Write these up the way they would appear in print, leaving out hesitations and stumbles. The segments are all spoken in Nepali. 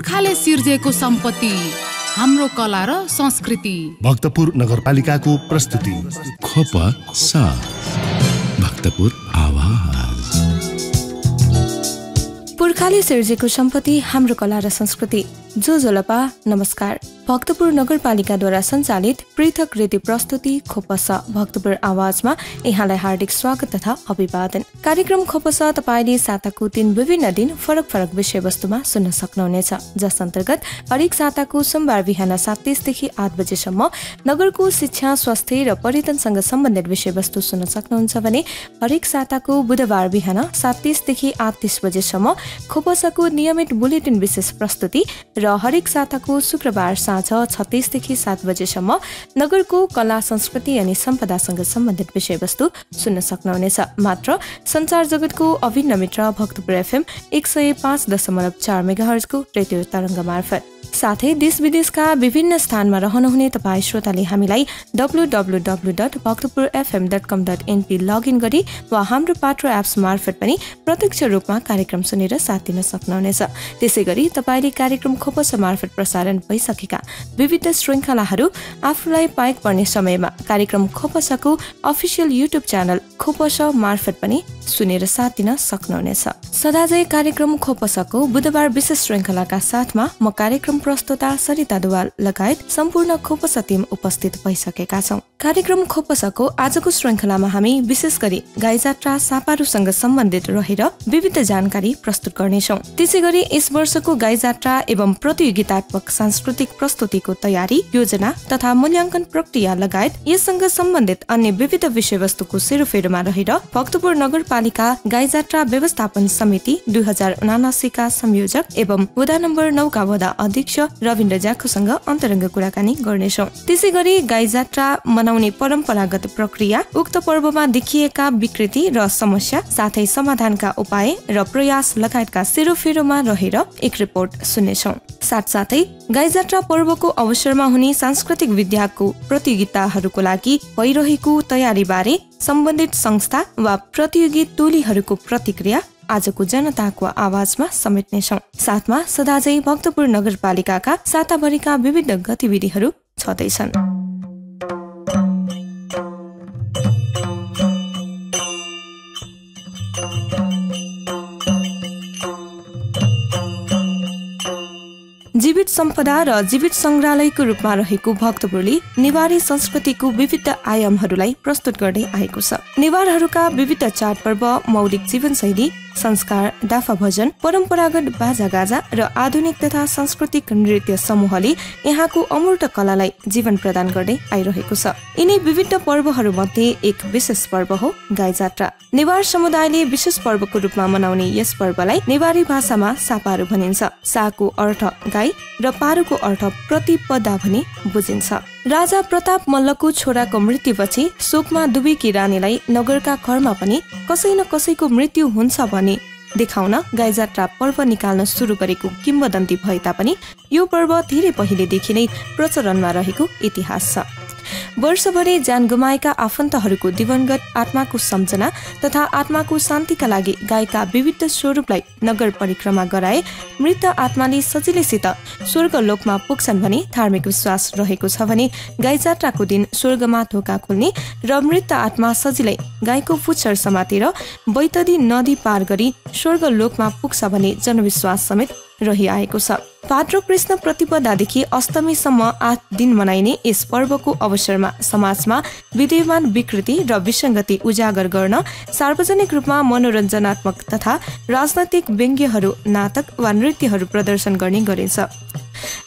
पुर्खाले सिर्जेको सम्पत्ति हाम्रो कला र संस्कृति। भक्तपुर नगरपालिकाको प्रस्तुति खपसा भक्तपुर आवाज। पुर्खाले सिर्जेको सम्पत्ति हाम्रो कला र संस्कृति। जो जोलपा नमस्कार। भक्तपुर नगरपालिकाद्वारा सञ्चालित पृथक रेडियो प्रस्तुति खपसा भक्तपुर आवाजमा यहाँलाई हार्दिक स्वागत तथा अभिवादन। कार्यक्रम खपसा तपाईले साताको 3 विभिन्न दिन फरक फरक विषयवस्तुमा सुन्न सक्नुहुनेछ। जस अन्तर्गत हरेक साताको सोमबार बिहान 7:30 देखि 8 बजेसम्म नगरको शिक्षा, स्वास्थ्य र पर्यटनसँग सम्बन्धित विषयवस्तु सुन्न सक्नुहुन्छ भने हरेक साताको बुधबार बिहान 7:30 देखि 8:30 बजेसम्म खपसाको नियमित बुलेटिन विशेष प्रस्तुति र हरेक साताको शुक्रबार साँझ 36 देखि 7 बजेसम्म नगरको कला, संस्कृति अनि सम्पदासँग सम्बन्धित विषयवस्तु सुन्न सक्नुहुनेछ। मात्र संचार जगतको अभिन्न मित्र भक्तपुर FM 105.4 मेगाहर्ज को रेडियो तरंग मार्फत साथै देश विदेशका विभिन्न स्थानमा रहनुहुने तपाई श्रोताले हामीलाई www.bhaktapurfm.com.np लगइन गरी वा हाम्रो पात्रो एप्स मार्फत पनि प्रत्यक्ष रूपमा कार्यक्रम सुनेर साथ दिन सक्नुहुनेछ। त्यसैगरी तपाईले कार्यक्रम खपसा मार्फत प्रसारण भइसकेका विविध श्रृंखलाहरू आफूलाई पाएक पर्ने समयमा कार्यक्रम खपसाको अफिसियल युट्युब च्यानल खपसा मार्फत पनि सुनेर साथ दिन सक्नुहुनेछ। सदाझै कार्यक्रम खपसाको बुधबार विशेष श्रृंखलाका साथमा म कार्यक्रम प्रस्तुता सरिता दुवाल लगायत सम्पूर्ण खपसा टिम उपस्थित भइसकेका छौं। कार्यक्रम खपसाको आजको श्रृंखलामा हामी विशेष गरी गाईजात्रा सापारुसँग सम्बन्धित रहेर विविध जानकारी प्रस्तुत गर्नेछौं। त्यसैगरी यस वर्षको गाईजात्रा एवं प्रतियोगितात्मक सांस्कृतिक प्रस्तुतिको तयारी, योजना तथा मूल्याङ्कन प्रक्रिया लगायत यससँग सम्बन्धित अन्य विविध विषयवस्तुको सेरोफेरोमा रहेर भक्तपुर नगरपालिका गाईजात्रा व्यवस्थापन समिति 2079 का संयोजक एवं वडा नम्बर 9 का वडा अध्यक्ष रविन्द्र ज्याखोसँग अन्तरङ्ग कुराकानी गर्नेछौं। त्यसैगरी गाईजात्रा मनाउने परम्परागत प्रक्रिया, उक्त पर्वमा देखिएका विकृति र समस्या साथै समाधानका उपाय र प्रयास लगायतका सेरोफेरोमा रहेर एक रिपोर्ट सुन्नेछौं। साथसाथै गाईजात्रा पर्वको अवसरमा हुने सांस्कृतिक विद्याको प्रतियोगिताहरूको लागि भइरहेको तयारी बारे सम्बन्धित संस्था वा प्रतियोगी टोलीहरूको प्रतिक्रिया आजको जनताको आवाजमा समेट्नेछौं। साथमा सदाझै भक्तपुर नगरपालिकाका साताभरिका विविध गतिविधिहरू छँदैछन्। जीवित सम्पदा र जीवित संग्रहालयको रूपमा रहेको भक्तपुरले नेवारी संस्कृतिको विविध आयामहरूलाई प्रस्तुत गर्दै आएको छ। नेवारहरूका विविध चाडपर्व, मौलिक जीवनशैली, संस्कार, डाफा भजन, परम्परागत बाजागाजा र आधुनिक तथा सांस्कृतिक नृत्य समूहले यहाँको अमूर्त कलालाई जीवन प्रदान गर्दै आइरहेको छ। यिनै विविध पर्वहरू मध्ये एक विशेष पर्व हो गाईजात्रा। नेवार समुदायले विशेष पर्वको रूपमा मनाउने यस पर्वलाई नेवारी भाषामा सापारु भनिन्छ। साको अर्थ गाई र पारुको अर्थ प्रतिपदा भनी बुझिन्छ। राजा प्रताप मल्लको छोराको मृत्युपछि शोकमा डुबेकी रानीलाई नगरका घरमा पनि कसै न कसैको मृत्यु हुन्छ भनी देखाउन गाईजात्रा पर्व निकाल्न सुरु गरेको किम्वदन्ती भए तापनि यो पर्व धेरै पहिलेदेखि नै प्रचलनमा रहेको इतिहास छ। वर्षभरि ज्यान गुमाएका आफन्तहरूको दिवंगत आत्माको सम्झना तथा आत्माको शान्तिका लागि गाईका विविध स्वरूपलाई नगर परिक्रमा गराए मृत आत्माले सजिलैसित स्वर्गलोकमा पुग्छन् भनी धार्मिक विश्वास रहेको छ भने गाईजात्राको दिन स्वर्गमा ढोका खुल्ने र मृत आत्मा सजिलै गाईको पुच्छर समातेर बैतडी नदी पार गरी स्वर्गलोकमा पुग्छ भन्ने जनविश्वास समेत रहिआएको छ। भाद्र कृष्ण प्रतिपदादेखि अष्टमीसम्म 8 दिन मनाइने यस पर्वको अवसरमा समाजमा विद्यमान विकृति र विसङ्गति उजागर गर्न सार्वजनिक रूपमा मनोरञ्जनात्मक तथा राजनैतिक व्यङ्ग्यहरू, नाटक वा नृत्यहरू प्रदर्शन गर्ने गरिन्छ।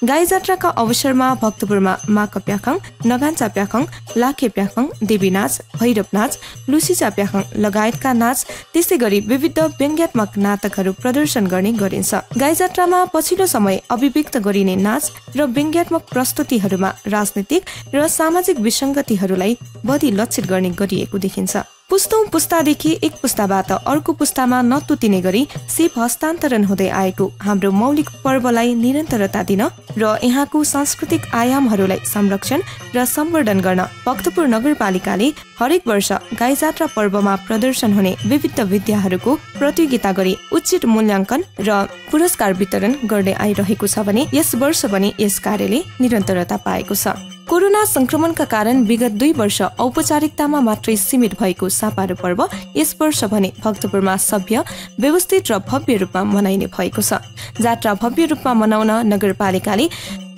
गाईजात्राका अवसरमा भक्तपुरमा माका प्याखङ, नगान्चा प्याखङ, लाखे प्याखङ, देवी नाच, भैरव नाच, लुसिचा प्याखङ लगायतका नाच, त्यसै गरी विविध व्यङ्ग्यात्मक नाटकहरू प्रदर्शन गर्ने गरिन्छ। गाईजात्रामा पछिल्लो समय अभिव्यक्त गरिने नाच र व्यङ्ग्यात्मक प्रस्तुतिहरूमा राजनीतिक र सामाजिक विसङ्गतिहरूलाई बढी लक्षित गर्ने गरिएको देखिन्छ। पुस्तौं पुस्तादेखि एक पुस्ताबाट अर्को पुस्तामा नतुतिने गरी सिप हस्तान्तरण हुँदै आएको हाम्रो मौलिक पर्वलाई निरन्तरता दिन र यहाँको सांस्कृतिक आयामहरूलाई संरक्षण र सम्वर्धन गर्न भक्तपुर नगरपालिकाले हरेक वर्ष गाईजात्रा पर्वमा प्रदर्शन हुने विविध विद्याहरूको प्रतियोगिता गरी उचित मूल्याङ्कन र पुरस्कार वितरण गर्दै आइरहेको छ भने यस वर्ष पनि यस कार्यले निरन्तरता पाएको छ। कोरोना संक्रमणका कारण विगत 2 वर्ष औपचारिकतामा मात्रै सीमित भएको सापारो पर्व यस वर्ष भने भक्तपुरमा सभ्य, व्यवस्थित र भव्य रूपमा मनाइने भएको छ। जात्रा भव्य रूपमा मनाउन नगरपालिकाले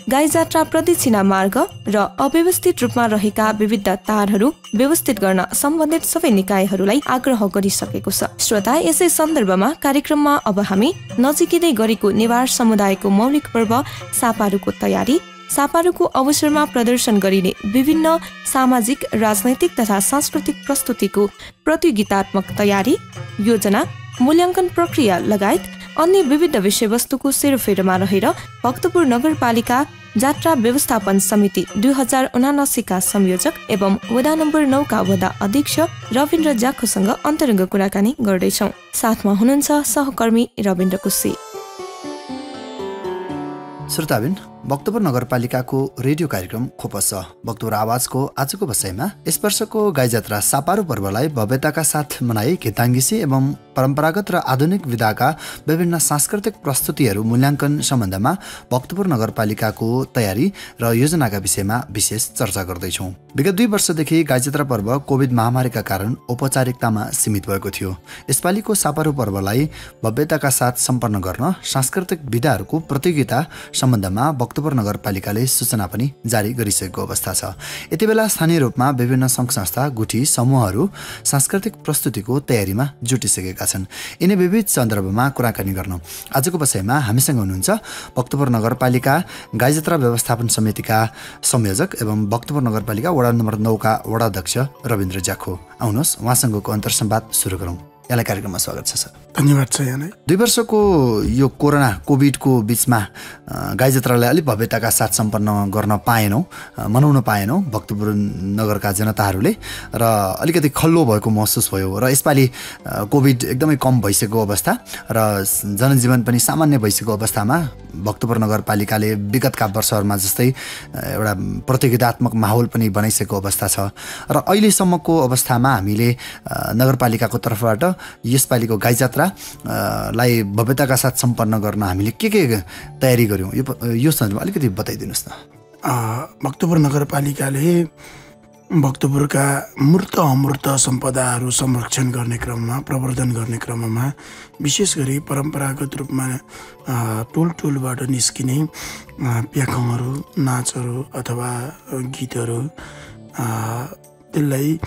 गाईजात्रा प्रदक्षिणा मार्ग र अव्यवस्थित रूपमा रहेका विविध तारहरू व्यवस्थित गर्न सम्बन्धित सबै निकायहरूलाई आग्रह गरिसकेको छ। श्रोता, यसै सन्दर्भमा कार्यक्रममा अब हामी नजिकै गरेको नेवार समुदायको मौलिक पर्व सापारुको तयारी, सापारुको अवसरमा प्रदर्शन गरिने विभिन्न सामाजिक, राजनैतिक तथा सांस्कृतिक प्रस्तुतिको प्रतियोगितात्मक तयारी, योजना, मूल्याङ्कन प्रक्रिया लगायत अन्य विविध विषयवस्तुको सेरोफेरोमा रहेर भक्तपुर नगरपालिका जात्रा व्यवस्थापन समिति 2079 का संयोजक एवं वडा नम्बर 9 का वडा अध्यक्ष रविन्द्र जाखोसँग अन्तरङ्ग कुराकानी गर्दैछौँ। साथमा हुनुहुन्छ सहकर्मी रविन्द्र कुसी। श्रोताबिन, भक्तपुर नगरपालिकाको रेडियो कार्यक्रम खोपस भक्तपुर आवाजको आजको विषयमा यस वर्षको गाईजात्रा सापारो पर्वलाई भव्यताका साथ मनाई घिताङ्गिसी एवं परम्परागत र आधुनिक विधाका विभिन्न सांस्कृतिक प्रस्तुतिहरू मूल्याङ्कन सम्बन्धमा भक्तपुर नगरपालिकाको तयारी र योजनाका विषयमा विशेष चर्चा गर्दैछौँ। विगत 2 वर्षदेखि गाईजात्रा पर्व कोभिड महामारीका कारण औपचारिकतामा सीमित भएको थियो। यसपालिको सापारो पर्वलाई भव्यताका साथ सम्पन्न गर्न सांस्कृतिक विधाहरूको प्रतियोगिता सम्बन्धमा भक्तपुर नगरपालिकाले सूचना पनि जारी गरिसकेको अवस्था छ। यति बेला स्थानीय रूपमा विभिन्न सङ्घ संस्था, गुठी, समूहहरू सांस्कृतिक प्रस्तुतिको तयारीमा जुटिसकेका छन्। यिनै विविध सन्दर्भमा कुराकानी गर्न आजको विषयमा हामीसँग हुनुहुन्छ भक्तपुर नगरपालिका गाईजात्रा व्यवस्थापन समितिका संयोजक एवं भक्तपुर नगरपालिका वडा नम्बर 9 का वडा अध्यक्ष रविन्द्र जाखो। आउनुहोस् उहाँसँगको अन्तर्संवाद सुरु गरौँ। यहाँलाई कार्यक्रममा स्वागत छ सर। धन्यवाद छ यहाँलाई। 2 वर्षको यो कोभिडको बीचमा गाईजात्रालाई अलिक भव्यताका साथ सम्पन्न गर्न पाएनौँ, मनाउन पाएनौँ भक्तपुर नगरका जनताहरूले र अलिकति खल्लो भएको महसुस भयो र यसपालि कोभिड एकदमै कम भइसकेको अवस्था र जनजीवन पनि सामान्य भइसकेको अवस्थामा भक्तपुर नगरपालिकाले विगतका वर्षहरूमा जस्तै एउटा प्रतियोगितात्मक माहौल पनि बनाइसकेको अवस्था छ र अहिलेसम्मको अवस्थामा हामीले नगरपालिकाको तर्फबाट यसपालिको गाईजात्रालाई भव्यताका साथ सम्पन्न गर्न हामीले के तयारी गर्यौँ यो सन्दर्भमा अलिकति बताइदिनुहोस् न। भक्तपुर नगरपालिकाले भक्तपुरका मूर्त अमूर्त सम्पदाहरू संरक्षण गर्ने क्रममा, प्रवर्धन गर्ने क्रममा विशेष गरी परम्परागत रूपमा टोलबाट निस्किने प्याखङहरू, नाचहरू अथवा गीतहरू त्यसलाई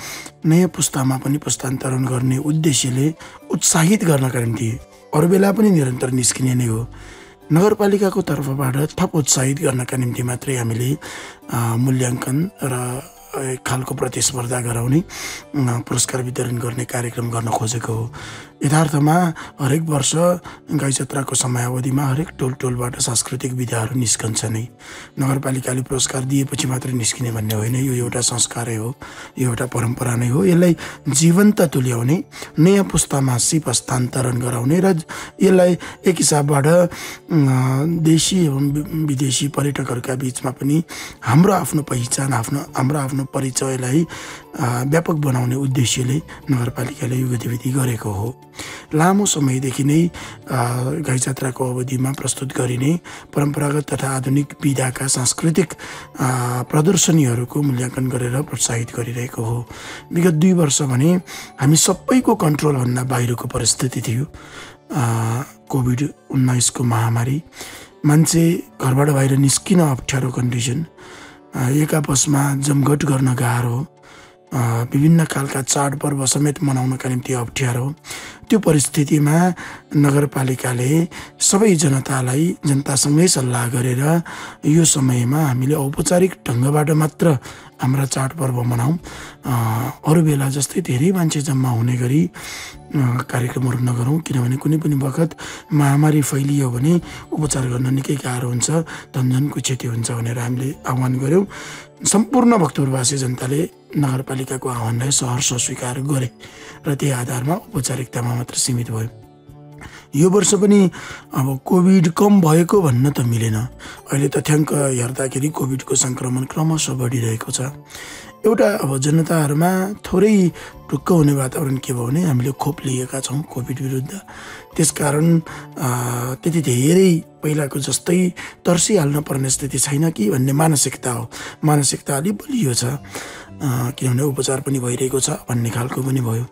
नयाँ पुस्तामा पनि पुस्तान्तरण गर्ने उद्देश्यले उत्साहित गर्नका निम्ति अरू बेला पनि निरन्तर निस्किने नै हो। नगरपालिकाको तर्फबाट थप उत्साहित गर्नका निम्ति मात्रै हामीले मूल्याङ्कन र एक खालको प्रतिस्पर्धा गराउने, पुरस्कार वितरण गर्ने कार्यक्रम गर्न खोजेको हो। यथार्थमा हरेक वर्ष गाईजात्राको समयावधिमा हरेक टोलबाट सांस्कृतिक विधाहरू निस्कन्छ नै। नगरपालिकाले पुरस्कार दिएपछि मात्रै निस्किने भन्ने होइन, यो एउटा संस्कारै हो, यो एउटा परम्परा नै हो। यसलाई जीवन्त तुल्याउने, नयाँ पुस्तामा सिप हस्तान्तरण गराउने र यसलाई एक हिसाबबाट देशी एवं विदेशी पर्यटकहरूका बिचमा पनि हाम्रो आफ्नो पहिचान, हाम्रो आफ्नो परिचयलाई व्यापक बनाउने उद्देश्यले नगरपालिकाले यो गतिविधि गरेको हो। लामो समयदेखि नै गाईजात्राको अवधिमा प्रस्तुत गरिने परम्परागत तथा आधुनिक विधाका सांस्कृतिक प्रदर्शनीहरूको मूल्याङ्कन गरेर प्रोत्साहित गरिरहेको हो। विगत 2 वर्ष भने हामी सबैको कन्ट्रोलभन्दा बाहिरको परिस्थिति थियो। कोभिड-19 को महामारी, मान्छे घरबाट बाहिर निस्किन अप्ठ्यारो कन्डिसन, एक आपसमा जमघट गर्न गाह्रो, विभिन्न खालका चाडपर्व समेत मनाउनका निम्ति अप्ठ्यारो, त्यो परिस्थितिमा नगरपालिकाले सबै जनतासँगै सल्लाह गरेर यो समयमा हामीले औपचारिक ढङ्गबाट मात्र हाम्रा चाडपर्व मनाऊँ। अरू बेला जस्तै धेरै मान्छे जम्मा हुने गरी कार्यक्रमहरू नगरौँ, किनभने कुनै पनि बखत महामारी फैलियो भने उपचार गर्न निकै गाह्रो हुन्छ, धनजनको क्षति हुन्छ भनेर हामीले आह्वान गऱ्यौँ। सम्पूर्ण भक्तपुरवासी जनताले नगरपालिकाको आह्वानलाई सहर्ष स्वीकार गरे र त्यही आधारमा औपचारिकतामा मात्र सीमित भयो। यो वर्ष पनि अब कोभिड कम भएको भन्न त मिलेन। अहिले तथ्याङ्क हेर्दाखेरि कोभिडको सङ्क्रमण क्रमशः बढिरहेको छ। एउटा अब जनताहरूमा थोरै ढुक्क हुने वातावरण के भयो भने हामीले खोप लिएका छौँ कोभिड विरुद्ध। त्यसकारण त्यति धेरै पहिलाको जस्तै तर्सिहाल्न पर्ने स्थिति छैन कि भन्ने मानसिकता हो। मानसिकता अलिक बलियो छ, किनभने उपचार पनि भइरहेको छ भन्ने खालको पनि भयो।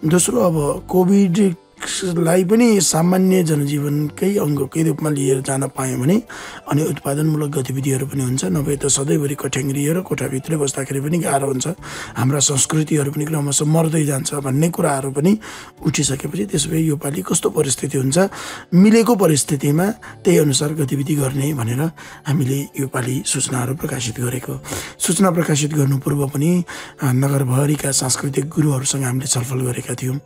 दोस्रो, अब कोभिडलाई पनि सामान्य जनजीवनकै अङ्गकै रूपमा लिएर जान पायौँ भने अनि उत्पादनमूलक गतिविधिहरू पनि हुन्छ। नभए त सधैँभरि कठ्याङ्ग्रिएर कोठाभित्रै बस्दाखेरि पनि गाह्रो हुन्छ, हाम्रा संस्कृतिहरू पनि क्रमशः मर्दै जान्छ भन्ने कुराहरू पनि उठिसकेपछि त्यसो भए योपालि कस्तो परिस्थिति हुन्छ, मिलेको परिस्थितिमा त्यही अनुसार गतिविधि गर्ने भनेर हामीले योपालि सूचनाहरू प्रकाशित गरेको। सूचना प्रकाशित गर्नु पूर्व पनि नगरभरिका सांस्कृतिक गुरुहरूसँग हामीले छलफल गरेका थियौँ,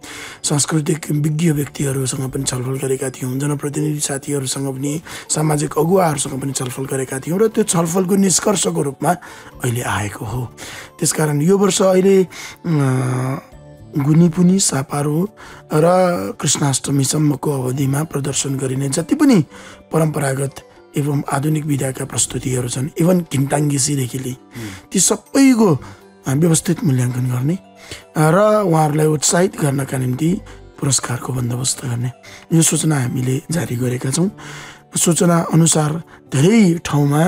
सांस्कृतिक विज्ञ व्यक्तिहरूसँग पनि छलफल गरेका थियौँ, जनप्रतिनिधि साथीहरूसँग पनि, सामाजिक अगुवाहरूसँग पनि छलफल गरेका थियौँ र त्यो छलफलको निष्कर्षको रूपमा अहिले आएको हो। त्यसकारण यो वर्ष अहिले गुनीपुनी, सापारो र कृष्णाष्टमीसम्मको अवधिमा प्रदर्शन गरिने जति पनि परम्परागत एवं आधुनिक विधाका प्रस्तुतिहरू छन्, इभन घिन्टाङ्गेसीदेखि लिई ती सबैको व्यवस्थित मूल्याङ्कन गर्ने र उहाँहरूलाई उत्साहित गर्नका निम्ति पुरस्कारको बन्दोबस्त गर्ने यो सूचना हामीले जारी गरेका छौँ। सूचना अनुसार धेरै ठाउँमा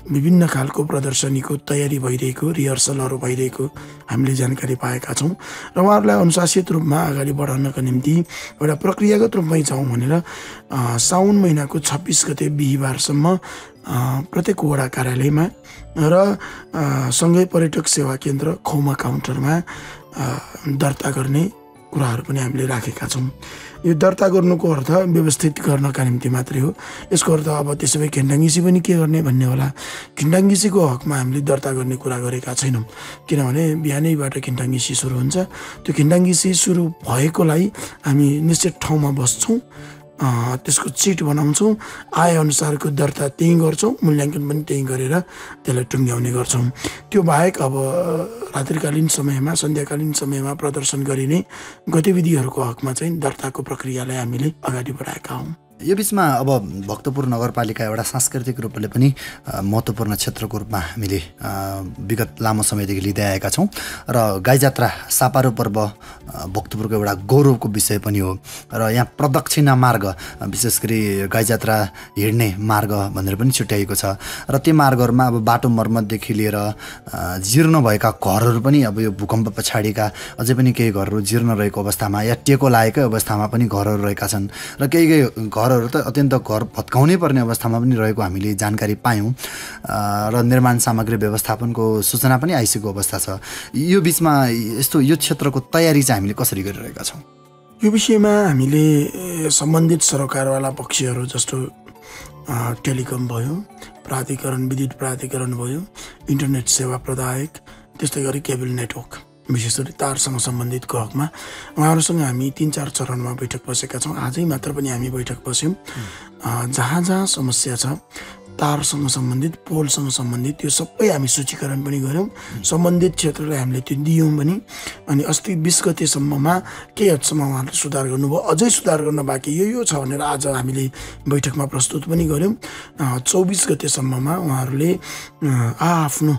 विभिन्न खालको प्रदर्शनीको तयारी भइरहेको, रिहर्सलहरू भइरहेको हामीले जानकारी पाएका छौँ र उहाँहरूलाई अनुशासित रूपमा अगाडि बढाउनका निम्ति एउटा प्रक्रियागत रूपमै जाउँ भनेर साउन महिनाको 26 गते बिहिबारसम्म प्रत्येक वडा कार्यालयमा र सँगै पर्यटक सेवा केन्द्र खौमा काउन्टरमा दर्ता गर्ने कुराहरू पनि हामीले राखेका छौँ। यो दर्ता गर्नुको अर्थ व्यवस्थित गर्नका निम्ति मात्रै हो। यसको अर्थ अब त्यसो भए घिन्टाङ्गेसी पनि के गर्ने भन्ने होला। घिन्टाङ्गेसीको हकमा हामीले दर्ता गर्ने कुरा गरेका छैनौँ, किनभने बिहानैबाट घिन्टाङ्गेसी सुरु हुन्छ। त्यो घिन्टाङ्गेसी सुरु भएकोलाई हामी निश्चित ठाउँमा बस्छौँ, त्यसको चिट बनाउँछौँ, आएअनुसारको दर्ता त्यहीँ गर्छौँ, मूल्याङ्कन पनि त्यहीँ गरेर त्यसलाई टुङ्ग्याउने गर्छौँ। त्यो बाहेक अब रात्रिकालीन समयमा, सन्ध्याकालीन समयमा प्रदर्शन गरिने गतिविधिहरूको हकमा चाहिँ दर्ताको प्रक्रियालाई हामीले अगाडि बढाएका हौँ। यो बिचमा अब भक्तपुर नगरपालिका एउटा सांस्कृतिक रूपले पनि महत्त्वपूर्ण क्षेत्रको रूपमा हामीले विगत लामो समयदेखि लिँदै आएका छौँ र गाई जात्रा सापारो पर्व भक्तपुरको एउटा गौरवको विषय पनि हो र यहाँ प्रदक्षिणा मार्ग, विशेष गरी गाई जात्रा हिँड्ने मार्ग भनेर पनि छुट्याइएको छ र त्यो मार्गहरूमा अब बाटो मर्मतदेखि लिएर जीर्ण भएका घरहरू पनि अब यो भूकम्प पछाडिका अझै पनि केही घरहरू जीर्ण रहेको अवस्थामा या टेको लागेकै अवस्थामा पनि घरहरू रहेका छन् र केही घरहरू त अत्यन्त घर भत्काउनै पर्ने अवस्थामा पनि रहेको हामीले जानकारी पायौँ र निर्माण सामग्री व्यवस्थापनको सूचना पनि आइसकेको अवस्था छ। यो बिचमा यस्तो यो क्षेत्रको तयारी चाहिँ हामीले कसरी गरिरहेका छौँ? यो विषयमा हामीले सम्बन्धित सरकारवाला पक्षहरू जस्तो टेलिकम भयो, प्राधिकरण, विद्युत प्राधिकरण भयो, इन्टरनेट सेवा प्रदायक, त्यस्तै गरी केबल नेटवर्क, विशेष गरी तारसँग सम्बन्धितको हकमा उहाँहरूसँग हामी 3-4 चरणमा बैठक बसेका छौँ। आजै मात्र पनि हामी बैठक बस्यौँ। जहाँ जहाँ समस्या छ, तारसँग सम्बन्धित, पोलसँग सम्बन्धित, त्यो सबै हामी सूचीकरण पनि गऱ्यौँ। सम्बन्धित क्षेत्रलाई हामीले त्यो दियौँ पनि। अनि अस्ति 20 गतेसम्ममा केही हदसम्म उहाँहरूले सुधार गर्नुभयो, अझै सुधार गर्न बाँकी यो छ भनेर आज हामीले बैठकमा प्रस्तुत पनि गऱ्यौँ। 24 गतेसम्ममा उहाँहरूले आफ्नो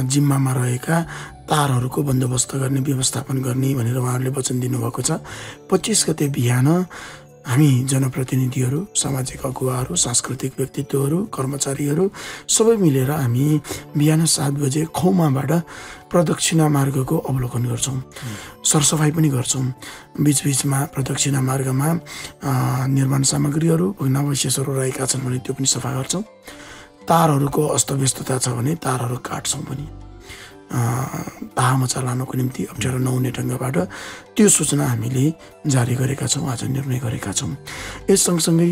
जिम्मामा रहेका तारहरूको बन्दोबस्त गर्ने, व्यवस्थापन गर्ने भनेर उहाँहरूले वचन दिनुभएको छ। 25 गते बिहान हामी जनप्रतिनिधिहरू, सामाजिक अगुवाहरू, सांस्कृतिक व्यक्तित्वहरू, कर्मचारीहरू सबै मिलेर हामी बिहान 7 बजे खौमाबाट प्रदक्षिणा मार्गको अवलोकन गर्छौँ, सरसफाइ पनि गर्छौँ। बिचबिचमा प्रदक्षिणा मार्गमा निर्माण सामग्रीहरू, भग्नावशेषहरू रहेका छन् भने त्यो पनि सफा गर्छौँ। तारहरूको अस्तव्यस्तता छ भने तारहरू काट्छौँ पनि। तहमा चलाउनको निम्ति अप्ठ्यारो नहुने ढङ्गबाट त्यो सूचना हामीले जारी गरेका छौँ, आज निर्णय गरेका छौँ। यस सँगसँगै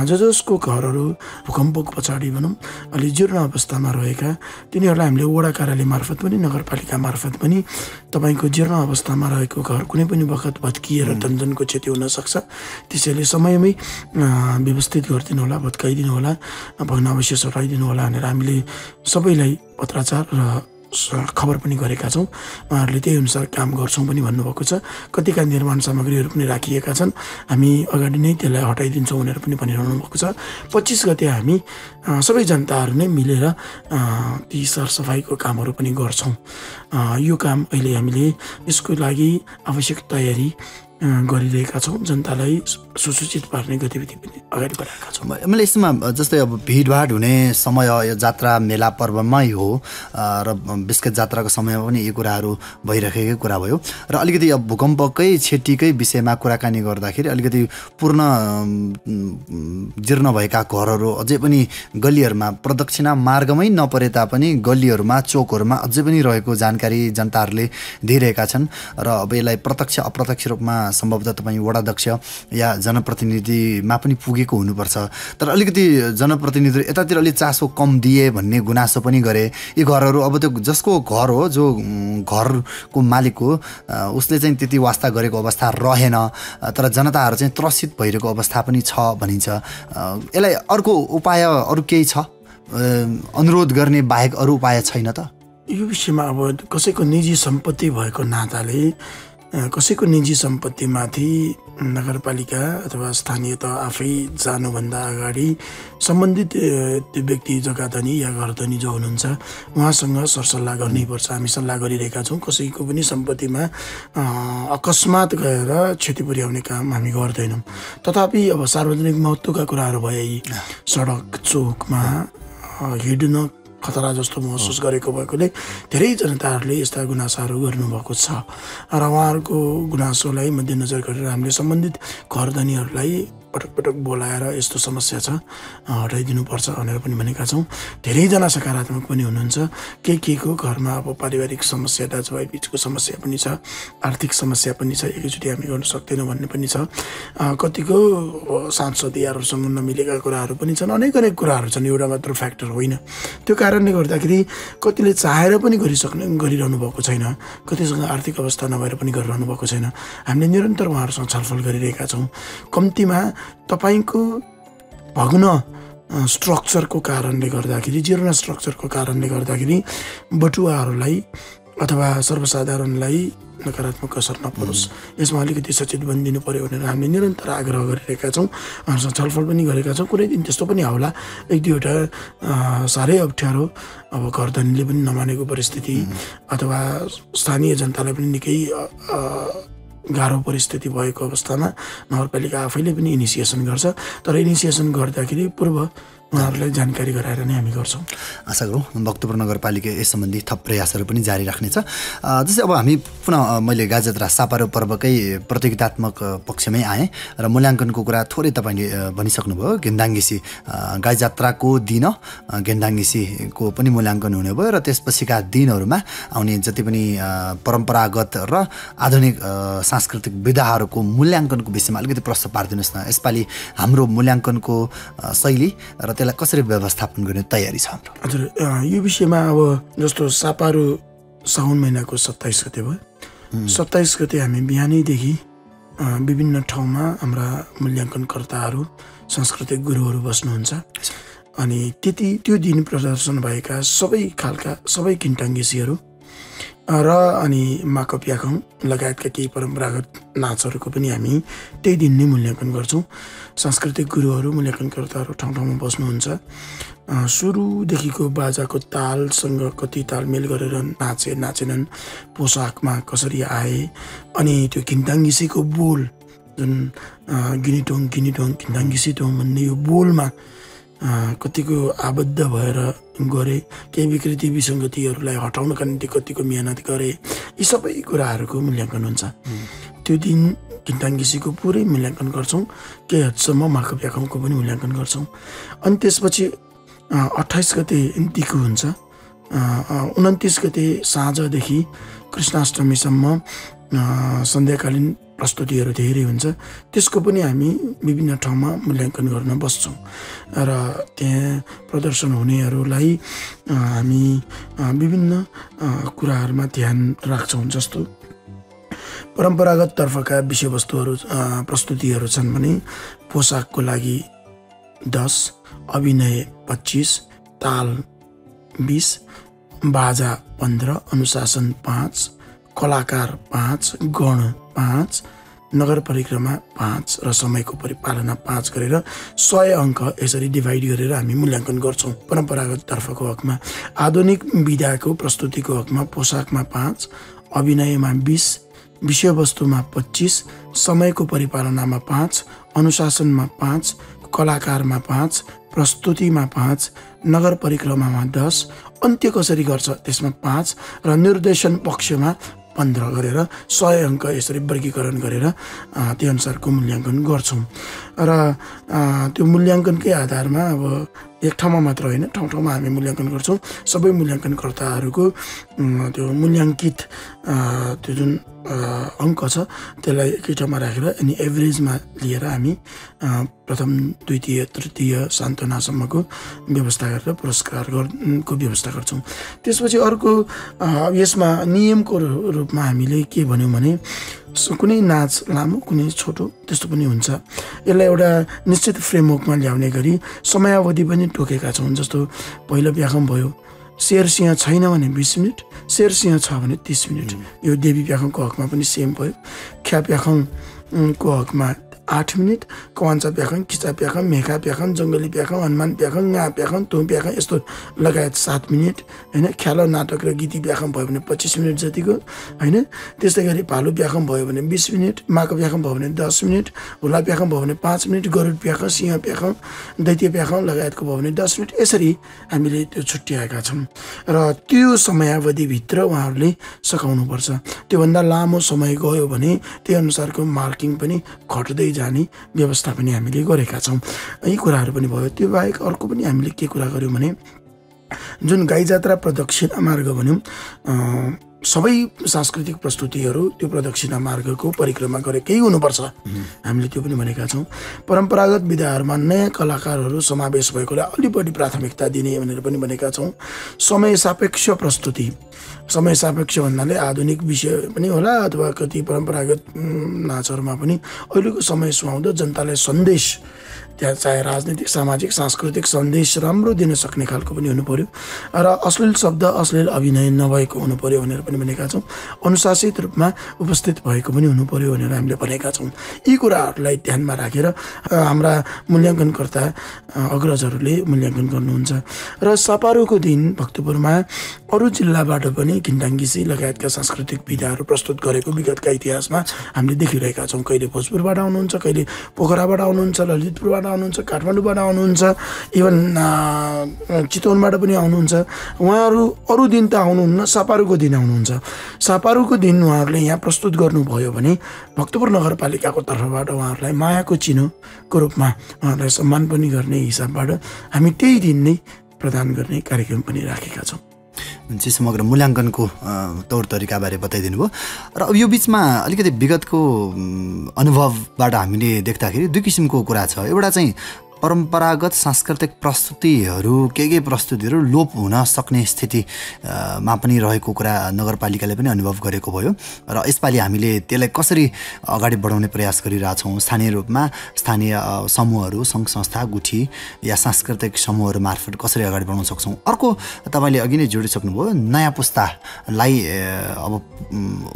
जसको घरहरू भूकम्पको पछाडि भनौँ अलि जीर्ण अवस्थामा रहेका तिनीहरूलाई हामीले वडा कार्यालय मार्फत पनि नगरपालिका मार्फत पनि तपाईँको जीर्ण अवस्थामा रहेको घर कुनै पनि बखत भत्किएर धनजनको क्षति हुनसक्छ, त्यसैले समयमै व्यवस्थित गरिदिनु होला, भत्काइदिनु होला, भग्नावशेष हटाइदिनु होला भनेर हामीले सबैलाई पत्राचार र खबर पनि गरेका छौँ। उहाँहरूले त्यही अनुसार काम गर्छौँ पनि भन्नुभएको छ। कतिका निर्माण सामग्रीहरू पनि राखिएका छन्, हामी अगाडि नै त्यसलाई हटाइदिन्छौँ भनेर पनि भनिरहनु भएको छ। 25 गते हामी सबै जनताहरू नै मिलेर ती सरसफाइको कामहरू पनि गर्छौँ। यो काम अहिले हामीले यसको लागि आवश्यक तयारी गरिरहेका छौँ, जनतालाई सुसूचित पार्ने गतिविधि पनि अगाडि बढाएका छौँ। मैले यसमा जस्तै अब भिडभाड हुने समय यो जात्रा मेला पर्वमै हो र बिस्केट जात्राको समयमा पनि यी कुराहरू भइरहेकै कुरा भयो र अलिकति अब भूकम्पकै क्षतिकै विषयमा कुराकानी गर्दाखेरि अलिकति पूर्ण जीर्ण भएका घरहरू अझै पनि गल्लीहरूमा प्रदक्षिणा मार्गमै नपरे तापनि गल्लीहरूमा चोकहरूमा अझै पनि रहेको जानकारी जनताहरूले दिइरहेका छन् र अब यसलाई प्रत्यक्ष अप्रत्यक्ष रूपमा सम्भवतः तपाईँ वडाध्यक्ष या जनप्रतिनिधिमा पनि पुगेको हुनुपर्छ, तर अलिकति जनप्रतिनिधि यतातिर अलि चासो कम दिए भन्ने गुनासो पनि गरे। यी घरहरू अब त्यो जसको घर हो, जो घरको मालिक हो, उसले चाहिँ त्यति वास्ता गरेको अवस्था रहेन, तर जनताहरू चाहिँ त्रसित भइरहेको अवस्था पनि छ भनिन्छ। यसलाई अर्को उपाय अरू केही छ, अनुरोध गर्ने बाहेक अरू उपाय छैन त? यो विषयमा अब कसैको निजी सम्पत्ति भएको नाताले कसैको निजी सम्पत्तिमाथि नगरपालिका अथवा स्थानीय त आफै जानुभन्दा अगाडि सम्बन्धित त्यो व्यक्ति जग्गाधनी या घरधनी जो हुनुहुन्छ उहाँसँग सरसल्लाह गर्नैपर्छ। हामी सल्लाह गरिरहेका छौँ। कसैको पनि सम्पत्तिमा अकस्मात गएर क्षति पुर्याउने काम हामी गर्दैनौँ। तथापि अब सार्वजनिक महत्त्वका कुराहरू भए सडक चोकमा हिँड्न खतरा जस्तो महसुस गरेको भएकोले धेरै जनताहरूले यस्ता गुनासाहरू गर्नुभएको छ र उहाँहरूको गुनासोलाई मध्यनजर गरेर हामीले सम्बन्धित घरधनीहरूलाई पटक पटक बोलाएर यस्तो समस्या छ हटाइदिनुपर्छ भनेर पनि भनेका छौँ। धेरैजना सकारात्मक पनि हुनुहुन्छ। केहीको घरमा अब पारिवारिक समस्या, दाजुभाइ बिचको समस्या पनि छ, आर्थिक समस्या पनि छ, एकैचोटि हामी गर्न सक्दैनौँ भन्ने पनि छ। कतिको सांसद यारहरूसँग नमिलेका कुराहरू पनि छन्। अनेक कुराहरू छन्, एउटा मात्र फ्याक्टर होइन। त्यो कारणले गर्दाखेरि कतिले चाहेर पनि गरिरहनु भएको छैन, कतिसँग आर्थिक अवस्था नभएर पनि गरिरहनु भएको छैन। हामीले निरन्तर उहाँहरूसँग छलफल गरिरहेका छौँ। कम्तीमा तपाईँको भग्न स्ट्रक्चरको कारणले गर्दाखेरि, जीर्ण स्ट्रक्चरको कारणले गर्दाखेरि बटुवाहरूलाई अथवा सर्वसाधारणलाई नकारात्मक असर नपरोस्, यसमा अलिकति सचेत बनिदिनु पर्यो भनेर हामीले निरन्तर आग्रह गरिरहेका छौँ। उहाँहरूसँग छलफल पनि गरेका छौँ। कुनै दिन त्यस्तो पनि आउला, एक दुईवटा साह्रै अप्ठ्यारो अब घरधनीले पनि नमानेको परिस्थिति अथवा स्थानीय जनतालाई पनि निकै गाह्रो परिस्थिति भएको अवस्थामा नगरपालिका आफैले पनि इनिसिएसन गर्छ। तर इनिसिएसन गर्दाखेरि पूर्व उहाँहरूलाई जानकारी गराएर नै हामी गर्छौँ। आशा गरौँ भक्तपुर नगरपालिका यस सम्बन्धी थप प्रयासहरू पनि जारी राख्नेछ। जस्तै अब हामी पुनः मैले गाईजात्रा सापारो पर्वकै प्रतियोगितात्मक पक्षमै आएँ र मूल्याङ्कनको कुरा थोरै तपाईँले भनिसक्नुभयो। घेन्दाङ्गेसी गाईजात्राको दिन घेन्दाङ्गेसीको पनि मूल्याङ्कन हुने भयो र त्यसपछिका दिनहरूमा आउने जति पनि परम्परागत र आधुनिक सांस्कृतिक विधाहरूको मूल्याङ्कनको विषयमा अलिकति प्रश्न पारिदिनुहोस् न। यसपालि हाम्रो मूल्याङ्कनको शैली र त्यसलाई कसरी व्यवस्थापन गर्ने तयारी छ हाम्रो? हजुर, यो विषयमा अब जस्तो सापारो साउन महिनाको 27 गते भयो। 27 गते हामी बिहानैदेखि विभिन्न ठाउँमा हाम्रा मूल्याङ्कनकर्ताहरू, सांस्कृतिक गुरुहरू बस्नुहुन्छ अनि त्यो दिन प्रदर्शन भएका सबै किन्टाङ्गेसीहरू र अनि माकप याखङ लगायतका केही परम्परागत नाचहरूको पनि हामी त्यही दिन नै मूल्याङ्कन गर्छौँ। सांस्कृतिक गुरुहरू, मूल्याङ्कनकर्ताहरू ठाउँ ठाउँमा बस्नुहुन्छ। सुरुदेखिको बाजाको तालसँग कति तालमेल गरेर नाचेनन्, पोसाकमा कसरी आए, अनि त्यो किन्ताङ्गिसीको बोल जुन गिनिटोङ किन्ताङ्गिसीटोङ भन्ने यो बोलमा कतिको आबद्ध भएर गरे, केही विकृति विसङ्गतिहरूलाई हटाउनका निम्ति कतिको मेहनत गरे, यी सबै कुराहरूको मूल्याङ्कन हुन्छ। त्यो दिन किन्ताङ्गेसीको पुरै मूल्याङ्कन गर्छौँ। केही हदसम्म माकप याखङको पनि मूल्याङ्कन गर्छौँ। अनि त्यसपछि 28 गते दिकु हुन्छ। 29 गते साँझदेखि कृष्णाष्टमीसम्म सन्ध्याकालीन प्रस्तुतिहरू धेरै हुन्छ। त्यसको पनि हामी विभिन्न ठाउँमा मूल्याङ्कन गर्न बस्छौँ र त्यहाँ प्रदर्शन हुनेहरूलाई हामी विभिन्न कुराहरूमा ध्यान राख्छौँ। जस्तो परम्परागत तर्फका विषयवस्तुहरू प्रस्तुतिहरू छन् भने पोसाकको लागि 10, अभिनय 25, ताल 20, बाजा 15, अनुशासन 5, कलाकार 5, गण 5, नगर परिक्रमा 5 र समयको परिपालना 5 गरेर 100 अङ्क यसरी डिभाइड गरेर हामी मूल्याङ्कन गर्छौँ परम्परागत तर्फको हकमा। आधुनिक विधाको प्रस्तुतिको हकमा पोसाकमा 5, अभिनयमा 20, विषयवस्तुमा 25, समयको परिपालनामा 5, अनुशासनमा 5, कलाकारमा 5, प्रस्तुतिमा 5, नगर परिक्रमामा 10, अन्त्य कसरी गर्छ त्यसमा 5 र निर्देशन पक्षमा 15 गरेर 100 अङ्क यसरी वर्गीकरण गरेर त्यो अनुसारको मूल्याङ्कन गर्छौँ। र त्यो मूल्याङ्कनकै आधारमा अब एक ठाउँमा मात्र होइन, ठाउँ ठाउँमा हामी मूल्याङ्कन गर्छौँ। सबै मूल्याङ्कनकर्ताहरूको त्यो मूल्याङ्कित त्यो जुन अङ्क छ त्यसलाई एकै ठाउँमा राखेर अनि एभरेजमा लिएर हामी प्रथम, द्वितीय, तृतीय सान्त्वनासम्मको व्यवस्था गरेर पुरस्कारको व्यवस्था गर्छौँ। त्यसपछि अर्को यसमा नियमको रूपमा हामीले के भन्यौँ भने कुनै नाच लामो कुनै छोटो त्यस्तो पनि हुन्छ। यसलाई एउटा निश्चित फ्रेमवर्कमा ल्याउने गरी समयावधि पनि तोकेका छौँ। जस्तो पहिलो व्याख्यान भयो, शेर सिंह छैन भने 20 मिनट, शेर सिंह छ भने 30 मिनट। यो देवी व्याख्यानको हकमा पनि सेम भयो। ख्या व्याख्यानको हकमा 8 मिनट, कवान्चा व्याख्यान, किचा व्याख्यान, मेखा व्याख्यान, जङ्गली व्याख्यान, हनुमान व्याख्यान, गा व्याख्यान, तुम व्याख्यान यस्तो लगायत 7 मिनट होइन। ख्याल नाटक र गीती व्याख्यान भयो भने 25 मिनट जतिको होइन। त्यस्तै गरी भालु व्याख्यान भयो भने 20 मिनट, माको व्याख्यान भयो भने 10 मिनट, हुला व्याख्यान भयो भने 5 मिनट, गरुड व्याख्यान, सिंह व्याख्यान, दैत्य व्याख्यान लगायतको भयो भने 10 मिनट। यसरी हामीले त्यो छुट्याएका छौँ र त्यो समयावधिभित्र उहाँहरूले सकाउनुपर्छ। त्योभन्दा लामो समय गयो भने त्यो अनुसारको मार्किङ पनि घट्दै जाने व्यवस्था पनि हामीले गरेका छौँ। यी कुराहरू पनि भयो। त्यो बाहेक अर्को पनि हामीले के कुरा गऱ्यौँ भने जुन गाई जात्रा प्रदक्षिणा मार्ग भन्यौँ, सबै सांस्कृतिक प्रस्तुतिहरू त्यो प्रदक्षिणा मार्गको परिक्रमा गरेकै हुनुपर्छ, हामीले त्यो पनि भनेका छौँ। परम्परागत विधाहरूमा नयाँ कलाकारहरू समावेश भएकोलाई अलि बढी प्राथमिकता दिने भनेर पनि भनेका छौँ। समय सापेक्ष प्रस्तुति, समय सापेक्ष भन्नाले आधुनिक विषय पनि होला अथवा कति परम्परागत नाचहरूमा पनि अहिलेको समय सुहाउँदो जनतालाई सन्देश, त्यहाँ चाहे राजनीतिक, सामाजिक, सांस्कृतिक सन्देश राम्रो दिन सक्ने खालको पनि हुनु पर्यो र अश्लील शब्द, अश्लील अभिनय नभएको हुनु पर्यो भनेर पनि भनेका छौँ। अनुशासित रूपमा उपस्थित भएको पनि हुनु पर्यो भनेर हामीले भनेका छौँ। यी कुराहरूलाई ध्यानमा राखेर हाम्रा मूल्याङ्कनकर्ता अग्रजहरूले मूल्याङ्कन गर्नुहुन्छ। र सापारुको दिन भक्तपुरमा अरू जिल्लाबाट पनि घिन्डाङ्गिसी लगायतका सांस्कृतिक विधाहरू प्रस्तुत गरेको विगतका इतिहासमा हामीले देखिरहेका छौँ। कहिले भोजपुरबाट आउनुहुन्छ, कहिले पोखराबाट आउनुहुन्छ, ललितपुरबाट आउनुहुन्छ, काठमाडौँबाट आउनुहुन्छ, इभन चितवनबाट पनि आउनुहुन्छ। उहाँहरू अरू दिन त आउनुहुन्न, सापारुको दिन आउनुहुन्छ। सापारुको दिन उहाँहरूले यहाँ प्रस्तुत गर्नुभयो भने भक्तपुर नगरपालिकाको तर्फबाट उहाँहरूलाई मायाको चिह्नको रूपमा उहाँहरूलाई सम्मान पनि गर्ने हिसाबबाट हामी त्यही दिन नै प्रदान गर्ने कार्यक्रम पनि राखेका छौँ। चाहिँ समग्र मूल्याङ्कनको तौर तरिकाबारे बताइदिनु भयो। र अब यो बिचमा अलिकति विगतको अनुभवबाट हामीले देख्दाखेरि दुई किसिमको कुरा छ। एउटा चाहिँ परम्परागत सांस्कृतिक प्रस्तुतिहरू केही प्रस्तुतिहरू लोप हुन सक्ने स्थितिमा पनि रहेको कुरा नगरपालिकाले पनि अनुभव गरेको भयो र यसपालि हामीले त्यसलाई कसरी अगाडि बढाउने प्रयास गरिरहेछौँ। स्थानीय रूपमा स्थानीय समूहहरू, सङ्घ संस्था, गुठी या सांस्कृतिक समूहहरू मार्फत कसरी अगाडि बढाउन सक्छौँ। अर्को तपाईँले अघि नै जोडिसक्नुभयो, नयाँ पुस्तालाई अब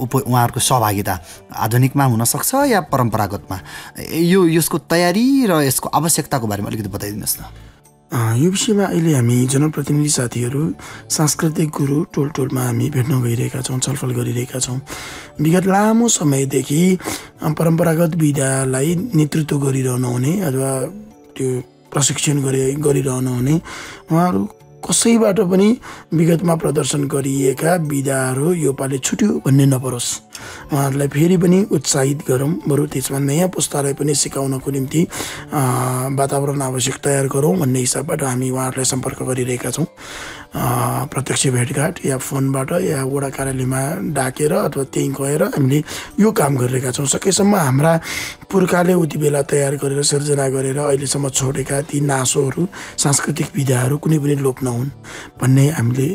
उहाँहरूको सहभागिता आधुनिकमा हुनसक्छ या परम्परागतमा, यसको तयारी र यसको आवश्यकताको बारेमा अलिकति बताइदिनुहोस् न। यो विषयमा अहिले हामी जनप्रतिनिधि साथीहरू, सांस्कृतिक गुरु टोल टोलमा हामी भेट्न गइरहेका छौँ, छलफल गरिरहेका छौँ। विगत लामो समयदेखि परम्परागत विधालाई नेतृत्व गरिरहनु हुने अथवा त्यो प्रशिक्षण गरिरहनु हुने उहाँहरू कसैबाट पनि विगतमा प्रदर्शन गरिएका विधाहरू योपालि छुट्यो भन्ने नपरोस्, उहाँहरूलाई फेरि पनि उत्साहित गरौँ। बरु त्यसमा नयाँ पुस्तालाई पनि सिकाउनको निम्ति वातावरण आवश्यक तयार गरौँ भन्ने हिसाबबाट हामी उहाँहरूलाई सम्पर्क गरिरहेका छौँ। प्रत्यक्ष भेटघाट या फोनबाट या वडा कार्यालयमा डाकेर अथवा त्यहीँ गएर हामीले यो काम गरिरहेका छौँ। सकेसम्म हाम्रा पुर्खाले उति बेला तयार गरेर सिर्जना गरेर अहिलेसम्म छोडेका ती नासोहरू सांस्कृतिक विधाहरू कुनै पनि लोप नहुन् भन्ने हामीले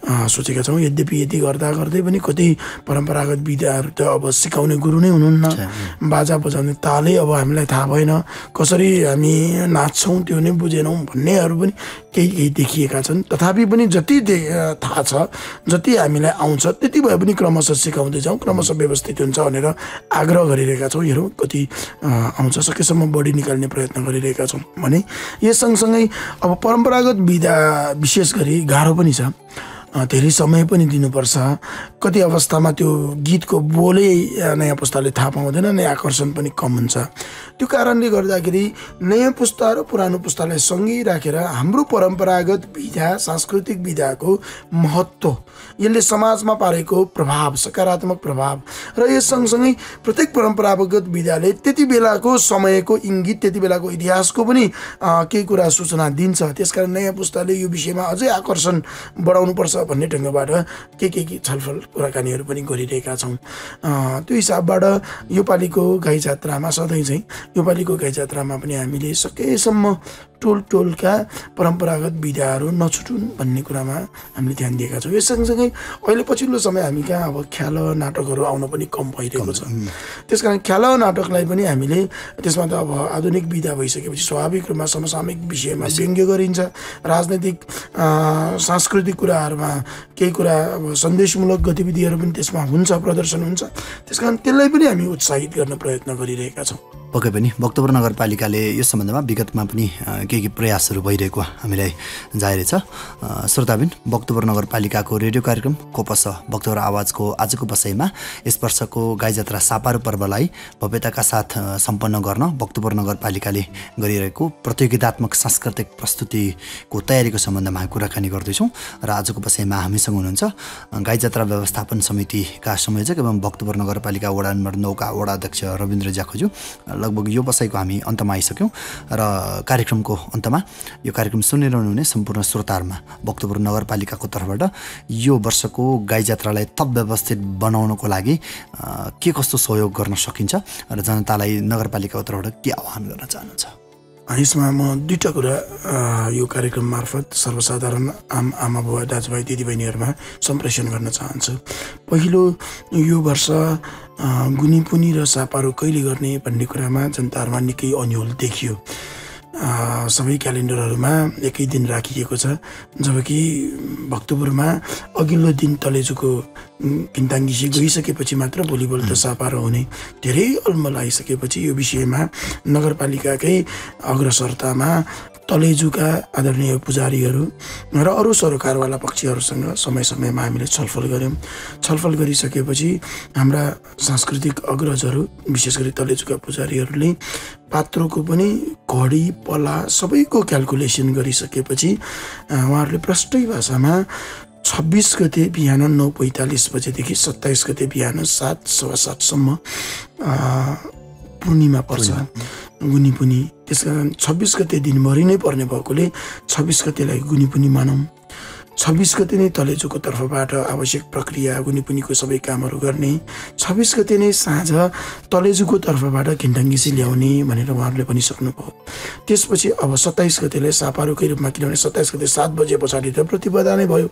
सोचेका छौँ। यद्यपि यति गर्दा गर्दै पनि कति परम्परागत विधाहरू त अब सिकाउने गुरु नै हुनुहुन्न, बाजा बजाउने तालै अब हामीलाई थाहा भएन, कसरी हामी नाच्छौँ त्यो नै बुझेनौँ भन्नेहरू पनि केही देखिएका छन्। तथापि पनि जति थाहा छ, जति हामीलाई आउँछ त्यति भए पनि क्रमशः सिकाउँदै जाउँ, क्रमशः व्यवस्थित हुन्छ भनेर आग्रह गरिरहेका छौँ। हेरौँ कति आउँछ, सकेसम्म बढी निकाल्ने प्रयत्न गरिरहेका छौँ। भने यस सँगसँगै अब परम्परागत विधा विशेष गरी गाह्रो पनि छ, धेरै समय पनि दिनुपर्छ। कति अवस्थामा त्यो गीतको बोलै नयाँ पुस्ताले थाहा पाउँदैन, नयाँ आकर्षण पनि कम हुन्छ। त्यो कारणले गर्दाखेरि नयाँ पुस्ता र पुरानो पुस्तालाई सँगै राखेर हाम्रो परम्परागत विधा सांस्कृतिक विधाको महत्त्व, यसले समाजमा पारेको प्रभाव, सकारात्मक प्रभाव र यस सँगसँगै प्रत्येक परम्परागत विधाले त्यति बेलाको समयको इङ्गित, त्यति बेलाको इतिहासको पनि केही कुरा सूचना दिन्छ। त्यसकारण नयाँ पुस्ताले यो विषयमा अझै आकर्षण बढाउनुपर्छ भन्ने ढङ्गबाट केही छलफल कुराकानीहरू पनि गरिरहेका छौँ। त्यो हिसाबबाट योपालिको गाई जात्रामा सधैँ चाहिँ योपालिको गाई जात्रामा पनि हामीले सकेसम्म टोलका परम्परागत विधाहरू नछुटुन् भन्ने कुरामा हामीले ध्यान दिएका छौँ। यस सँगसँगै अहिले पछिल्लो समय हामी कहाँ अब ख्याल नाटकहरू आउन पनि कम भइरहेको छ। त्यसकारण ख्याल नाटकलाई पनि हामीले त्यसमा त अब आधुनिक विधा भइसकेपछि स्वाभाविक रूपमा समसामयिक विषयमा व्यङ्ग्य गरिन्छ, राजनैतिक सांस्कृतिक कुराहरूमा केही कुरा अब सन्देशमूलक गतिविधिहरू पनि त्यसमा हुन्छ, प्रदर्शन हुन्छ। त्यसकारण त्यसलाई पनि हामी उत्साहित गर्न प्रयत्न गरिरहेका छौँ। पक्कै पनि भक्तपुर नगरपालिकाले यस सम्बन्धमा विगतमा पनि केही प्रयासहरू भइरहेको हामीलाई जाहेर छ। श्रोताबिन, भक्तपुर नगरपालिकाको रेडियो कार्यक्रम कोपस भक्तपुर आवाजको आजको बसाइमा यस वर्षको गाई जात्रा सापारू पर्वलाई भव्यताका साथ सम्पन्न गर्न भक्तपुर नगरपालिकाले गरिरहेको प्रतियोगितात्मक सांस्कृतिक प्रस्तुतिको तयारीको सम्बन्धमा कुराकानी गर्दैछौँ र आजको बसाइमा हामीसँग हुनुहुन्छ गाई जात्रा व्यवस्थापन समितिका संयोजक एवं भक्तपुर नगरपालिका वडा नम्बर 9 का वडा अध्यक्ष रविन्द्र ज्याखोज्यू। लगभग यो बसाइको हामी अन्तमा आइसक्यौँ र कार्यक्रमको अन्तमा यो कार्यक्रम सुनिरहनु हुने सम्पूर्ण श्रोताहरूमा भक्तपुर नगरपालिकाको तर्फबाट यो वर्षको गाई जात्रालाई थप व्यवस्थित बनाउनको लागि के कस्तो सहयोग गर्न सकिन्छ र जनतालाई नगरपालिकाको तर्फबाट के आह्वान गर्न चाहनुहुन्छ? यसमा म दुईवटा कुरा यो कार्यक्रम मार्फत सर्वसाधारण आमा बुवा दाजुभाइ दिदीबहिनीहरूमा सम्प्रेषण गर्न चाहन्छु। पहिलो, यो वर्ष गुनीपुनी र सापारू कहिले गर्ने भन्ने कुरामा जनताहरूमा निकै अन्यल देखियो। सबै क्यालेन्डरहरूमा एकै दिन राखिएको छ, जबकि भक्तपुरमा अघिल्लो दिन तलेजुको किन्ताङ्गिसी गइसकेपछि मात्र भोलिपल्ट सापारो हुने धेरै अलमल आइसकेपछि यो विषयमा नगरपालिकाकै अग्रसरतामा तलेजुका आदरणीय पुजारीहरू र अरू सरोकारवाला पक्षहरूसँग समय समयमा हामीले छलफल गऱ्यौँ। छलफल गरिसकेपछि हाम्रा सांस्कृतिक अग्रजहरू विशेष गरी तलेजुका पुजारीहरूले पात्रोको पनि घडी पला सबैको क्यालकुलेसन गरिसकेपछि उहाँहरूले प्रष्टै भाषामा 26 गते बिहान 9:45 बजेदेखि 27 गते बिहान 7:15 पूर्णिमा पर्छ गुनीपुनी। त्यसकारण 26 गते दिनभरि नै पर्ने भएकोले 26 गतेलाई गुनीपुनी मानौँ। 26 गते नै तलेजुको तर्फबाट आवश्यक प्रक्रिया गुनीपुनीको सबै कामहरू गर्ने, 26 गते नै साँझ तलेजुको तर्फबाट खिन्टाङ्गिसी ल्याउने भनेर उहाँहरूले पनि सक्नुभयो। त्यसपछि अब 27 गतेलाई सापारूकै रूपमा, किनभने 27 गते 7 बजे पछाडि त प्रतिपदा नै भयो,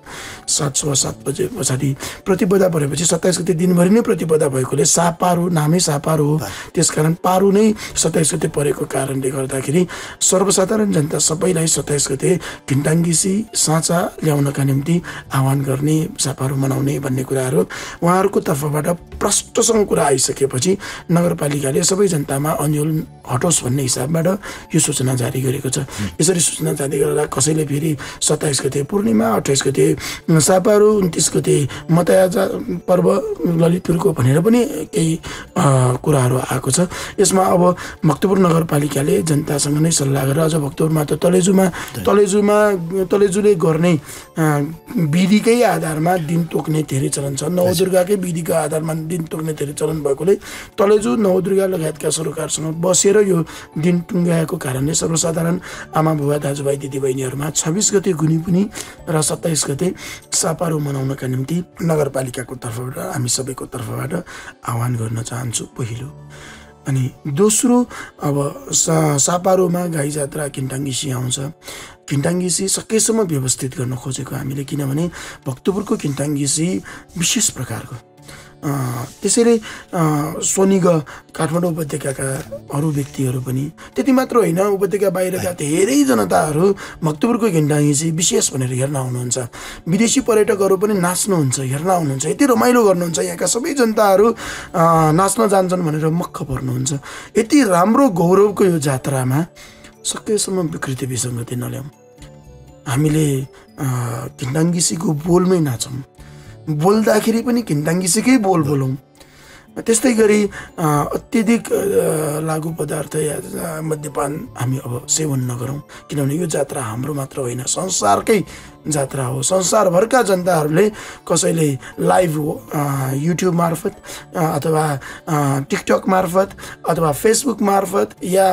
7:15 बजे पछाडि प्रतिपदा परेपछि 27 गते दिनभरि नै प्रतिपदा भएकोले सापारू नामै सापारू हो। त्यसकारण पारू नै 27 गते परेको कारणले गर्दाखेरि सर्वसाधारण जनता सबैलाई 27 गते खिन्टाङ्गिसी साँचा ल्याउनका निम्ति आह्वान गर्ने, सापारू मनाउने भन्ने कुराहरू उहाँहरूको तर्फबाट प्रष्टसँग कुरा आइसकेपछि नगरपालिकाले सबै जनतामा अन्यल हटोस् भन्ने हिसाबबाट यो सूचना जारी गरेको छ। यसरी सूचना जारी गरेर कसैले फेरि 27 गते पूर्णिमा, 28 गते सापारू, 29 गते मतयाजा पर्व ललितपुरको भनेर पनि केही कुराहरू आएको छ। यसमा अब भक्तपुर नगरपालिकाले जनतासँग नै सल्लाह गरेर अझ भक्तपुरमा त तलेजुले गर्ने विधिकै आधारमा दिन तोक्ने धेरै चलन छ। नवदुर्गाकै विधिको आधारमा दिन तोक्ने धेरै चलन भएकोले तलेजु नवदुर्गा लगायतका सरोकारसँग बसेर यो दिन टुङ्गाएको कारणले सर्वसाधारण आमा बुबा दाजुभाइ दिदीबहिनीहरूमा 26 गते गुनिपुनी र 27 गते सापारो मनाउनका निम्ति नगरपालिकाको तर्फबाट हामी सबैको तर्फबाट आह्वान गर्न चाहन्छु पहिलो। अनि दोस्रो अब सापारोमा गाई जात्रा किन्टाङ्गिसी आउँछ। किन्टाङ्गिसी सकेसम्म व्यवस्थित गर्न खोजेको हामीले, किनभने भक्तपुरको किन्टाङ्गिसी विशेष प्रकारको त्यसैले सोनिग काठमाडौँ उपत्यकाका अरू व्यक्तिहरू पनि त्यति मात्र होइन, उपत्यका बाहिरका धेरै जनताहरू भक्तपुरको किन्टाङ्गिसी विशेष भनेर हेर्न आउनुहुन्छ। विदेशी पर्यटकहरू पनि नाच्नुहुन्छ, हेर्न आउनुहुन्छ, यति रमाइलो गर्नुहुन्छ। यहाँका सबै जनताहरू नाच्न जान्छन् भनेर मक्ख पर्नुहुन्छ। यति राम्रो गौरवको यो जात्रामा सकेसम्म विकृति विसङ्गति नल्याउँ। हामीले किन्टाङ्गिसीको बोलमै नाचौँ, बोल्दाखेरि पनि किन्टाङ्गिसीकै बोल बोलौँ। त्यस्तै गरी अत्यधिक लागु पदार्थ या मद्यपान हामी अब सेवन नगरौँ, किनभने यो जात्रा हाम्रो मात्र होइन, संसारकै जात्रा हो। संसारभरका जनताहरूले कसैले लाइभ युट्युब मार्फत अथवा टिकटक मार्फत अथवा फेसबुक मार्फत या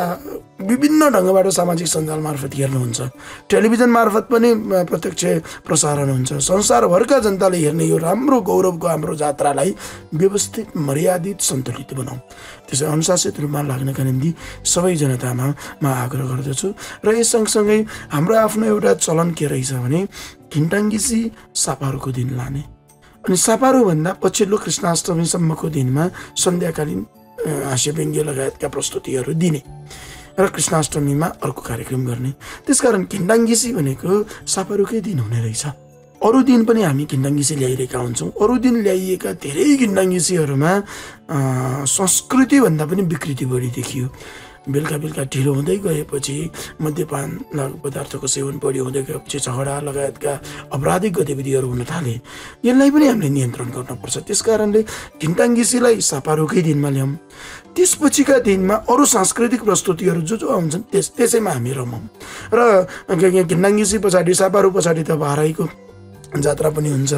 विभिन्न ढङ्गबाट सामाजिक सञ्जाल मार्फत हेर्नुहुन्छ, टेलिभिजन मार्फत पनि प्रत्यक्ष प्रसारण हुन्छ। संसारभरका जनताले हेर्ने यो राम्रो गौरवको हाम्रो जात्रालाई व्यवस्थित मर्यादित सन्तुलित बनाऊ। त्यसै अनुशासित रूपमा लाग्नका निम्ति सबै जनतामा म आग्रह गर्दछु। र यस सँगसँगै हाम्रो आफ्नो एउटा चलन के रहेछ भने किन्टाङ्गिसी सापारोको दिन लाने, अनि सापारोभन्दा पछिल्लो कृष्णाष्टमीसम्मको दिनमा सन्ध्याकालीन हास्य व्यङ्ग्य लगायतका प्रस्तुतिहरू दिने र कृष्णाष्टमीमा अर्को कार्यक्रम गर्ने। त्यसकारण किन्टाङ्गिसी भनेको सापारोकै दिन हुने रहेछ। अरू दिन पनि हामी किन्टाङ्गिसी ल्याइरहेका हुन्छौँ। अरू दिन ल्याइएका धेरै किन्टाङ्गिसीहरूमा संस्कृतिभन्दा पनि विकृति बढी देखियो। बेलुका बेलुका ढिलो हुँदै गएपछि मद्यपान लागु पदार्थको सेवन बढी हुँदै गएपछि झगडा लगायतका अपराधिक गतिविधिहरू हुन थाले। यसलाई पनि हामीले नियन्त्रण गर्नुपर्छ। त्यस कारणले किन्टाङ्गिसीलाई सापारोकै दिनमा ल्याउँ। त्यसपछिका दिनमा अरू सांस्कृतिक प्रस्तुतिहरू जो आउँछन् त्यसैमा हामी रमौँ। र किन्टाङ्गिसी पछाडि सापारो पछाडि त भाराईको जात्रा पनि हुन्छ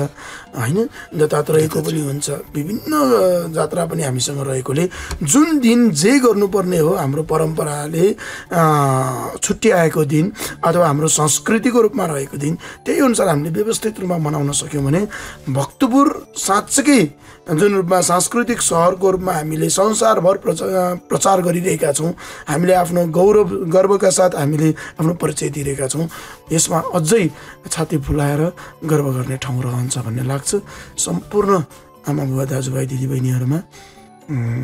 होइन, दत्तात्रेयको पनि हुन्छ, विभिन्न जात्रा पनि हामीसँग रहेकोले जुन दिन जे गर्नुपर्ने हो हाम्रो परम्पराले छुट्याएको दिन अथवा हाम्रो संस्कृतिको रूपमा रहेको दिन त्यही अनुसार हामीले व्यवस्थित रूपमा मनाउन सक्यौँ भने भक्तपुर साँच्चै जुन रूपमा सांस्कृतिक सहरको रूपमा हामीले संसारभर प्रचार गरिरहेका छौँ, हामीले आफ्नो गर्वका साथ हामीले आफ्नो परिचय दिइरहेका छौँ, यसमा अझै छाती फुलाएर गर्व गर्ने ठाउँ रहन्छ भन्ने लाग्छ। सम्पूर्ण आमा बुबा दाजुभाइ दिदीबहिनीहरूमा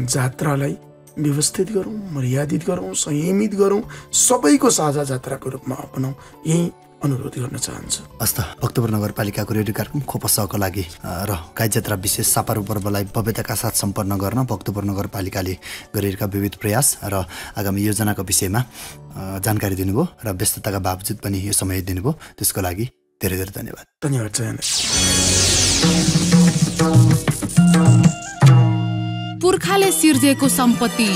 जात्रालाई व्यवस्थित गरौँ, मर्यादित गरौँ, संयमित गरौँ, सबैको साझा जात्राको रूपमा अपनाउँ, यही अनुरोध गर्न चाहन्छु। हस्त भक्तपुर नगरपालिकाको रेडियो कार्यक्रम खोपसको लागि र गाई जात्रा विशेष सापारो पर्वलाई भव्यताका साथ सम्पन्न गर्न भक्तपुर नगरपालिकाले गरिरहेका विविध प्रयास र आगामी योजनाको विषयमा जानकारी दिनुभयो र व्यस्तताका बावजुद पनि यो समय दिनुभयो, त्यसको लागि धेरै धेरै धन्यवाद। धन्यवाद छ। पुर्खाले सिर्जेको सम्पत्ति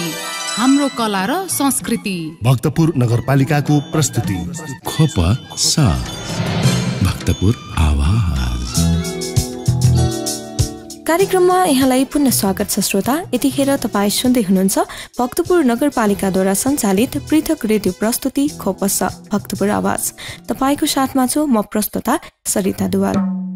हाम्रो कला र संस्कृति भक्तपुर नगरपालिकाको प्रस्तुति खोप साथ भक्तपुर आवाज। कार्यक्रममा यहाँलाई पुनः स्वागत छ श्रोता। यतिखेर तपाईँ सुन्दै हुनुहुन्छ भक्तपुर नगरपालिकाद्वारा सञ्चालित पृथक रेडियो प्रस्तुति खोपस भक्तपुर आवाज। तपाईँको साथमा छु म प्रस्तोता सरिता दुवाल।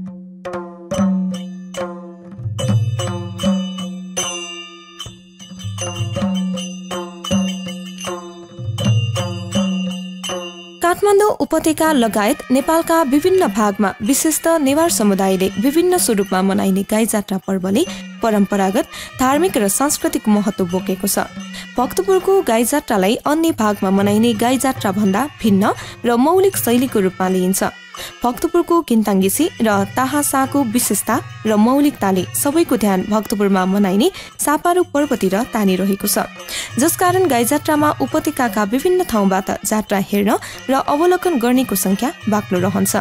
काठमाडौँ उपत्यका लगायत नेपालका विभिन्न भागमा विशेषतः नेवार समुदायले विभिन्न स्वरूपमा मनाइने गाई जात्रा पर्वले परम्परागत धार्मिक र सांस्कृतिक महत्त्व बोकेको छ। भक्तपुरको गाई जात्रालाई अन्य भागमा मनाइने गाई जात्रा भन्दा भिन्न र मौलिक शैलीको रूपमा लिइन्छ। भक्तपुरको किन्ताङ्गिसी र ताहासाको विशेषता र मौलिकताले सबैको ध्यान भक्तपुरमा मनाइने सापारो पर्वतिर तानिरहेको छ, जसकारण गाई जात्रामा उपत्यकाका विभिन्न ठाउँबाट जात्रा हेर्न र अवलोकन गर्नेको संख्या बाक्लो रहन्छ।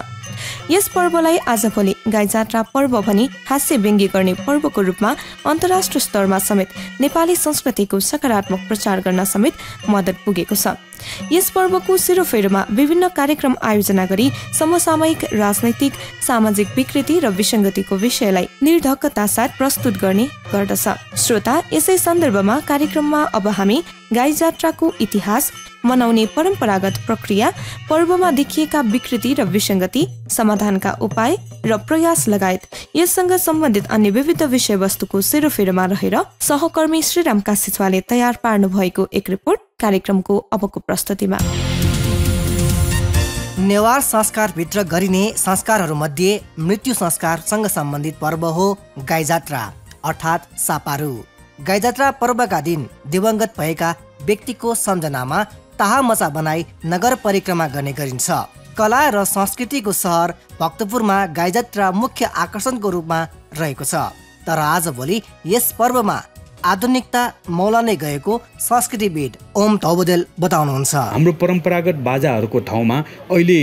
यस पर्वलाई आजभोलि गाई जात्रा पर्व भनी हास्य व्यङ्ग्य गर्ने पर्वको रूपमा अन्तर्राष्ट्रिय स्तरमा समेत नेपाली संस्कृतिको सकारात्मक प्रचार गर्न समेत मद्दत पुगेको छ। यस पर्वको सेरोफेरोमा विभिन्न कार्यक्रम आयोजना गरी समसामयिक राजनैतिक सामाजिक विकृति र विसङ्गतिको विषयलाई निर्धक्कता साथ प्रस्तुत गर्ने गर्दछ। श्रोता, यसै सन्दर्भमा कार्यक्रममा अब हामी गाई जात्राको इतिहास, मनाउने परम्परागत प्रक्रिया, पर्वमा देखिएका विकृति र विसङ्गति, समाधानका उपाय र प्रयास लगायत यससँग सम्बन्धित अन्य विविध विषयवस्तुको सेरोफेरोमा रहेर सहकर्मी श्रीराम काशीवालले तयार पार्नु भएको एक रिपोर्ट कार्यक्रमको अबको प्रस्तुतिमा। नेवार संस्कारभित्र गरिने संस्कारहरूमध्ये मृत्यु संस्कारसँग सम्बन्धित पर्व हो गाई जात्रा अर्थात् सापारु। गाई जात्रा पर्वका दिन दिवंगत भएका व्यक्तिको सम्झनामा ताहामचा बनाई नगर परिक्रमा गर्ने गरिन्छ। कला र संस्कृतिको सहर भक्तपुरमा गाई जात्रा मुख्य आकर्षणको रूपमा रहेको छ। तर आजभोलि यस पर्वमा आधुनिकता मौलानै गएको संस्कृतिविद ओम तौबदेल बताउनुहुन्छ। हाम्रो परम्परागत बाजाहरूको ठाउँमा अहिले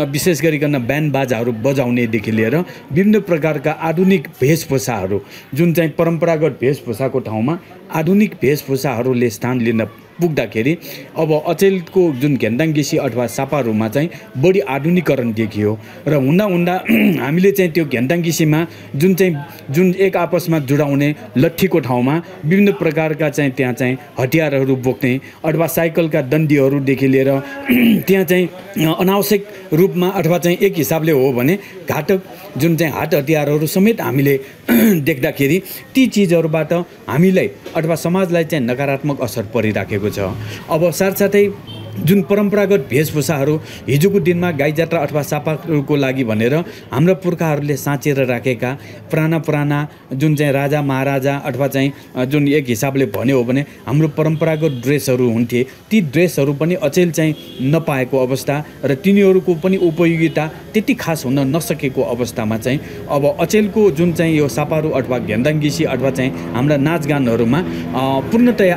विशेष गरिकन ब्यान्ड बाजाहरू बजाउनेदेखि लिएर विभिन्न प्रकारका आधुनिक वेशभूषाहरू, जुन चाहिँ परम्परागत वेशभूषाको ठाउँमा आधुनिक वेशभूषाहरूले स्थान लिन पुग्दाखेरि अब अचेलको जुन घेन्दाङ्गेसी अथवा सापारुमा चाहिँ बढी आधुनिकीकरण देखियो र हुँदा हुँदा हामीले चाहिँ त्यो घेन्दाङ्गेसीमा जुन एक आपसमा जुडाउने लट्ठीको ठाउँमा विभिन्न प्रकारका चाहिँ त्यहाँ चाहिँ हतियारहरू बोक्ने अथवा साइकलका दण्डीहरूदेखि लिएर त्यहाँ चाहिँ अनावश्यक रूपमा अथवा चाहिँ एक हिसाबले हो भने घातक जुन चाहिँ हात हतियारहरू समेत हामीले देख्दाखेरि ती चिजहरूबाट हामीलाई अथवा समाजलाई चाहिँ नकारात्मक असर परिराखेको छ। अब साथसाथै जुन परम्परागत वेशभूषाहरू हिजोको दिनमा गाई जात्रा अथवा सापारुको लागि भनेर हाम्रा पुर्खाहरूले साँचेर राखेका पुराना जुन चाहिँ राजा महाराजा अथवा चाहिँ जुन एक हिसाबले भन्यो हो भने हाम्रो परम्परागत ड्रेसहरू हुन्थे, ती ड्रेसहरू पनि अचेल चाहिँ नपाएको अवस्था र तिनीहरूको पनि उपयोगिता त्यति खास हुन नसकेको अवस्थामा चाहिँ अब अचेलको जुन चाहिँ यो सापारु अथवा घेन्दाङ्गेसी अथवा चाहिँ हाम्रा नाचगानहरूमा पूर्णतया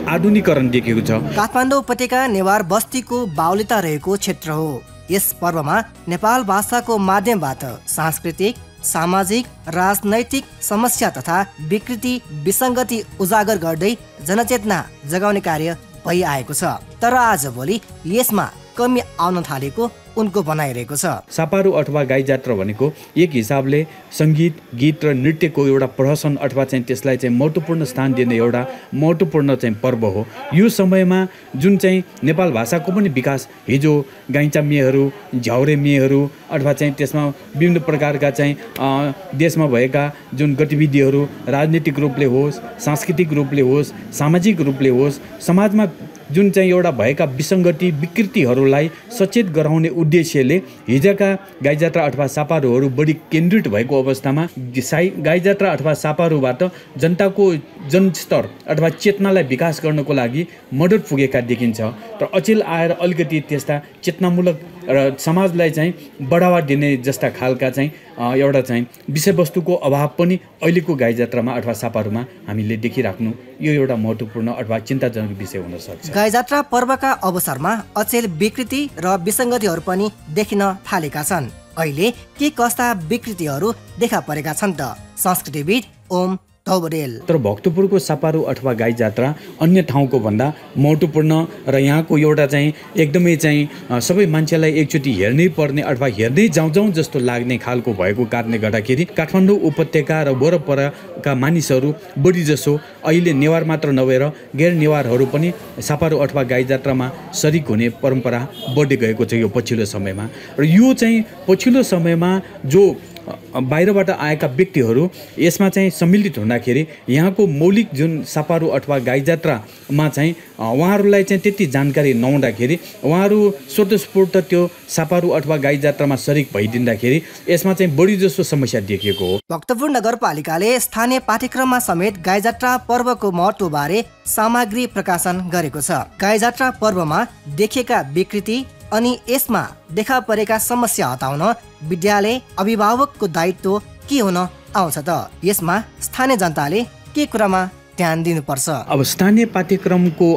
आधुनिकीकरण देखिएको छ। काठमाडौँ उपत्यका नेवार बस्तीको बाहुल्यता रहेको क्षेत्र हो। यस पर्वमा नेपाल भाषाको माध्यमबाट सांस्कृतिक, सामाजिक, राजनैतिक समस्या तथा विकृति विसङ्गति उजागर गर्दै जनचेतना जगाउने कार्य भइआएको छ। तर आजभोलि यसमा कमी आउन थालेको उनको भनाइरहेको छ। सापारु अथवा गाई जात्रा भनेको एक हिसाबले सङ्गीत, गीत र नृत्यको एउटा प्रहसन अथवा चाहिँ त्यसलाई चाहिँ महत्त्वपूर्ण स्थान दिने एउटा महत्त्वपूर्ण चाहिँ पर्व हो। यो समयमा जुन चाहिँ नेपाल भाषाको पनि विकास हिजो गाइचा मेहरू, झ्याउरे मेहरू अथवा चाहिँ त्यसमा विभिन्न प्रकारका चाहिँ देशमा भएका जुन गतिविधिहरू राजनीतिक रूपले होस्, सांस्कृतिक रूपले होस्, सामाजिक रूपले होस्, समाजमा जुन चाहिँ एउटा भएका विसङ्गति विकृतिहरूलाई सचेत गराउने उद्देश्यले हिजोका गाई जात्रा अथवा सापारुहरू बढी केन्द्रित भएको अवस्थामा गाई जात्रा अथवा सापारुबाट जनताको जनस्तर अथवा चेतनालाई विकास गर्नको लागि मद्दत पुगेका देखिन्छ। तर अचेल आएर अलिकति त्यस्ता चेतनामूलक र समाजलाई चाहिँ बढावा दिने जस्ता खालका चाहिँ एउटा चाहिँ विषयवस्तुको अभाव पनि अहिलेको गाई जात्रामा अथवा सापारुमा हामीले देखिराख्नु यो एउटा महत्त्वपूर्ण अथवा चिन्ताजनक विषय हुन सक्छ। गाई जात्रा पर्वका अवसरमा अचेल विकृति र विसङ्गतिहरू पनि देखिन थालेका छन्। अहिले के कस्ता विकृतिहरू देखा परेका छन् त? संस्कृतिविद ओम तौबदेल। तर भक्तपुरको सापारु अथवा गाई जात्रा अन्य ठाउँको भन्दा महत्त्वपूर्ण र यहाँको एउटा चाहिँ एकदमै चाहिँ सबै मान्छेलाई एकचोटि हेर्नै पर्ने अथवा हेर्दै जाउँ जस्तो लाग्ने खालको भएको कारणले गर्दाखेरि काठमाडौँ उपत्यका र वरपरका मानिसहरू बढी जसो अहिले नेवार मात्र नभएर गैर नेवारहरू पनि सापारु अथवा गाई जात्रामा सरिक हुने परम्परा बढ्दै गएको छ यो पछिल्लो समयमा। र यो चाहिँ पछिल्लो समयमा जो बाहिरबाट आएका व्यक्तिहरू यसमा चाहिँ सम्मिलित हुँदाखेरि यहाँको मौलिक जुन सापारु अथवा गाई जात्रामा चाहिँ उहाँहरूलाई चाहिँ त्यति जानकारी नहुँदाखेरि उहाँहरू स्वतस्फूर्त त्यो सापारु अथवा गाई जात्रामा सरिक भइदिँदाखेरि यसमा चाहिँ बढी जसो समस्या देखिएको हो। भक्तपुर नगरपालिकाले स्थानीय पाठ्यक्रममा समेत गाई जात्रा पर्वको महत्त्वबारे सामग्री प्रकाशन गरेको छ। गाई जात्रा पर्वमा देखिएका विकृति अनि यसमा देखा परेका समस्या हटाउन विद्यालय अभिभावकको दायित्व के हुन आउँछ त? यसमा स्थानीय जनताले के कुरामा ध्यान दिनुपर्छ? अब स्थानीय पाठ्यक्रमको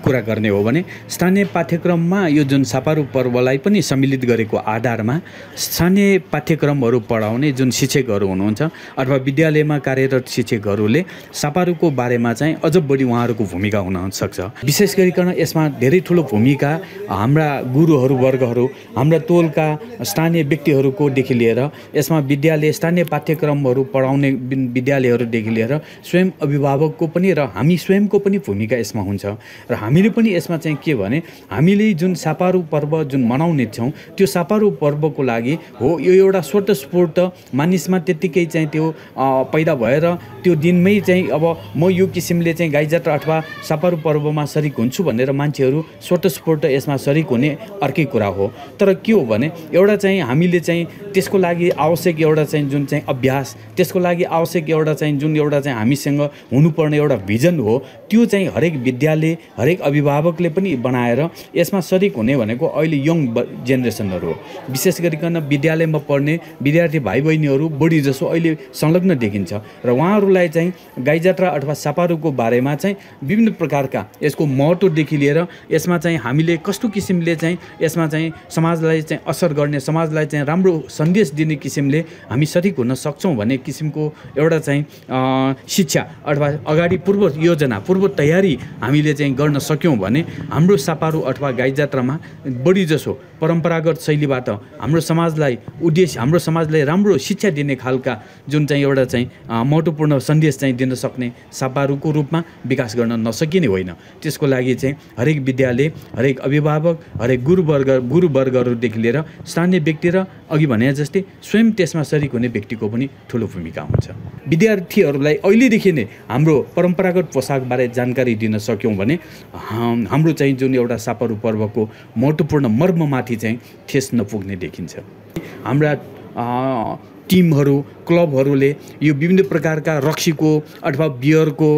कुरा गर्ने हो भने स्थानीय पाठ्यक्रममा यो जुन सापारु पर्वलाई पनि सम्मिलित गरेको आधारमा स्थानीय पाठ्यक्रमहरू पढाउने जुन शिक्षकहरू हुनुहुन्छ अथवा विद्यालयमा कार्यरत शिक्षकहरूले सापारुको बारेमा चाहिँ अझ बढी उहाँहरूको भूमिका हुन सक्छ। विशेष गरिकन यसमा धेरै ठुलो भूमिका हाम्रा गुरुहरू वर्गहरू, हाम्रा तोलका स्थानीय व्यक्तिहरूकोदेखि लिएर यसमा विद्यालय स्थानीय पाठ्यक्रमहरू पढाउने विद्यालयहरूदेखि लिएर स्वयं अभिभावकको पनि र हामी स्वयंको पनि भूमिका यसमा हुन्छ। र हामीले पनि यसमा चाहिँ के भने हामीले जुन सापारु पर्व जुन मनाउने छौँ त्यो सापारु पर्वको लागि हो यो एउटा स्वतस्फूर्त मानिसमा त्यत्तिकै चाहिँ त्यो पैदा भएर त्यो दिनमै चाहिँ अब म यो किसिमले चाहिँ गाई जात्रा अथवा सापारु पर्वमा सरिक हुन्छु भनेर मान्छेहरू स्वतस्फूर्त यसमा सरिक हुने अर्कै कुरा हो। तर के हो भने एउटा चाहिँ हामीले चाहिँ त्यसको लागि आवश्यक एउटा चाहिँ जुन चाहिँ अभ्यास, त्यसको लागि आवश्यक एउटा चाहिँ जुन एउटा चाहिँ हामीसँग हुनुपर्ने एउटा भिजन हो त्यो चाहिँ हरेक विद्यालय हरेक अभिभावकले पनि बनाएर यसमा सरिक हुने भनेको अहिले यङ जेनेरेसनहरू हो। विशेष गरिकन विद्यालयमा पढ्ने विद्यार्थी भाइ बहिनीहरू बढी जसो अहिले संलग्न देखिन्छ र उहाँहरूलाई चाहिँ गाई जात्रा अथवा सापारुको बारेमा चाहिँ विभिन्न प्रकारका यसको महत्त्वदेखि लिएर यसमा चाहिँ हामीले कस्तो किसिमले चाहिँ यसमा चाहिँ समाजलाई चाहिँ असर गर्ने, समाजलाई चाहिँ राम्रो सन्देश दिने किसिमले हामी सरिक हुन सक्छौँ भन्ने किसिमको एउटा चाहिँ शिक्षा अथवा अगाडि पूर्व योजना पूर्व तयारी हामीले चाहिँ गर्न सक्यौँ भने हाम्रो सापारु अथवा गाई जात्रामा बढी जसो परम्परागत शैलीबाट हाम्रो समाजलाई उद्देश्य हाम्रो समाजलाई राम्रो शिक्षा दिने खालका जुन चाहिँ एउटा चाहिँ महत्त्वपूर्ण सन्देश चाहिँ दिन सक्ने सापारुको रूपमा विकास गर्न नसकिने होइन। त्यसको लागि चाहिँ हरेक विद्यालय हरेक अभिभावक हरेक गुरुवर्गहरूदेखि लिएर स्थानीय व्यक्ति र अघि भने जस्तै स्वयं त्यसमा सरिक हुने व्यक्तिको पनि ठुलो भूमिका हुन्छ। विद्यार्थीहरूलाई अहिलेदेखि नै हाम्रो परम्परागत पोसाकबारे जानकारी दिन सक्यौँ भने हाम्रो चाहिँ जुन एउटा सापारु पर्वको महत्त्वपूर्ण मर्ममाथि चाहिँ ठेस नपुग्ने देखिन्छ। हाम्रा टिमहरू क्लबहरूले यो विभिन्न प्रकारका रक्सीको अथवा बियरको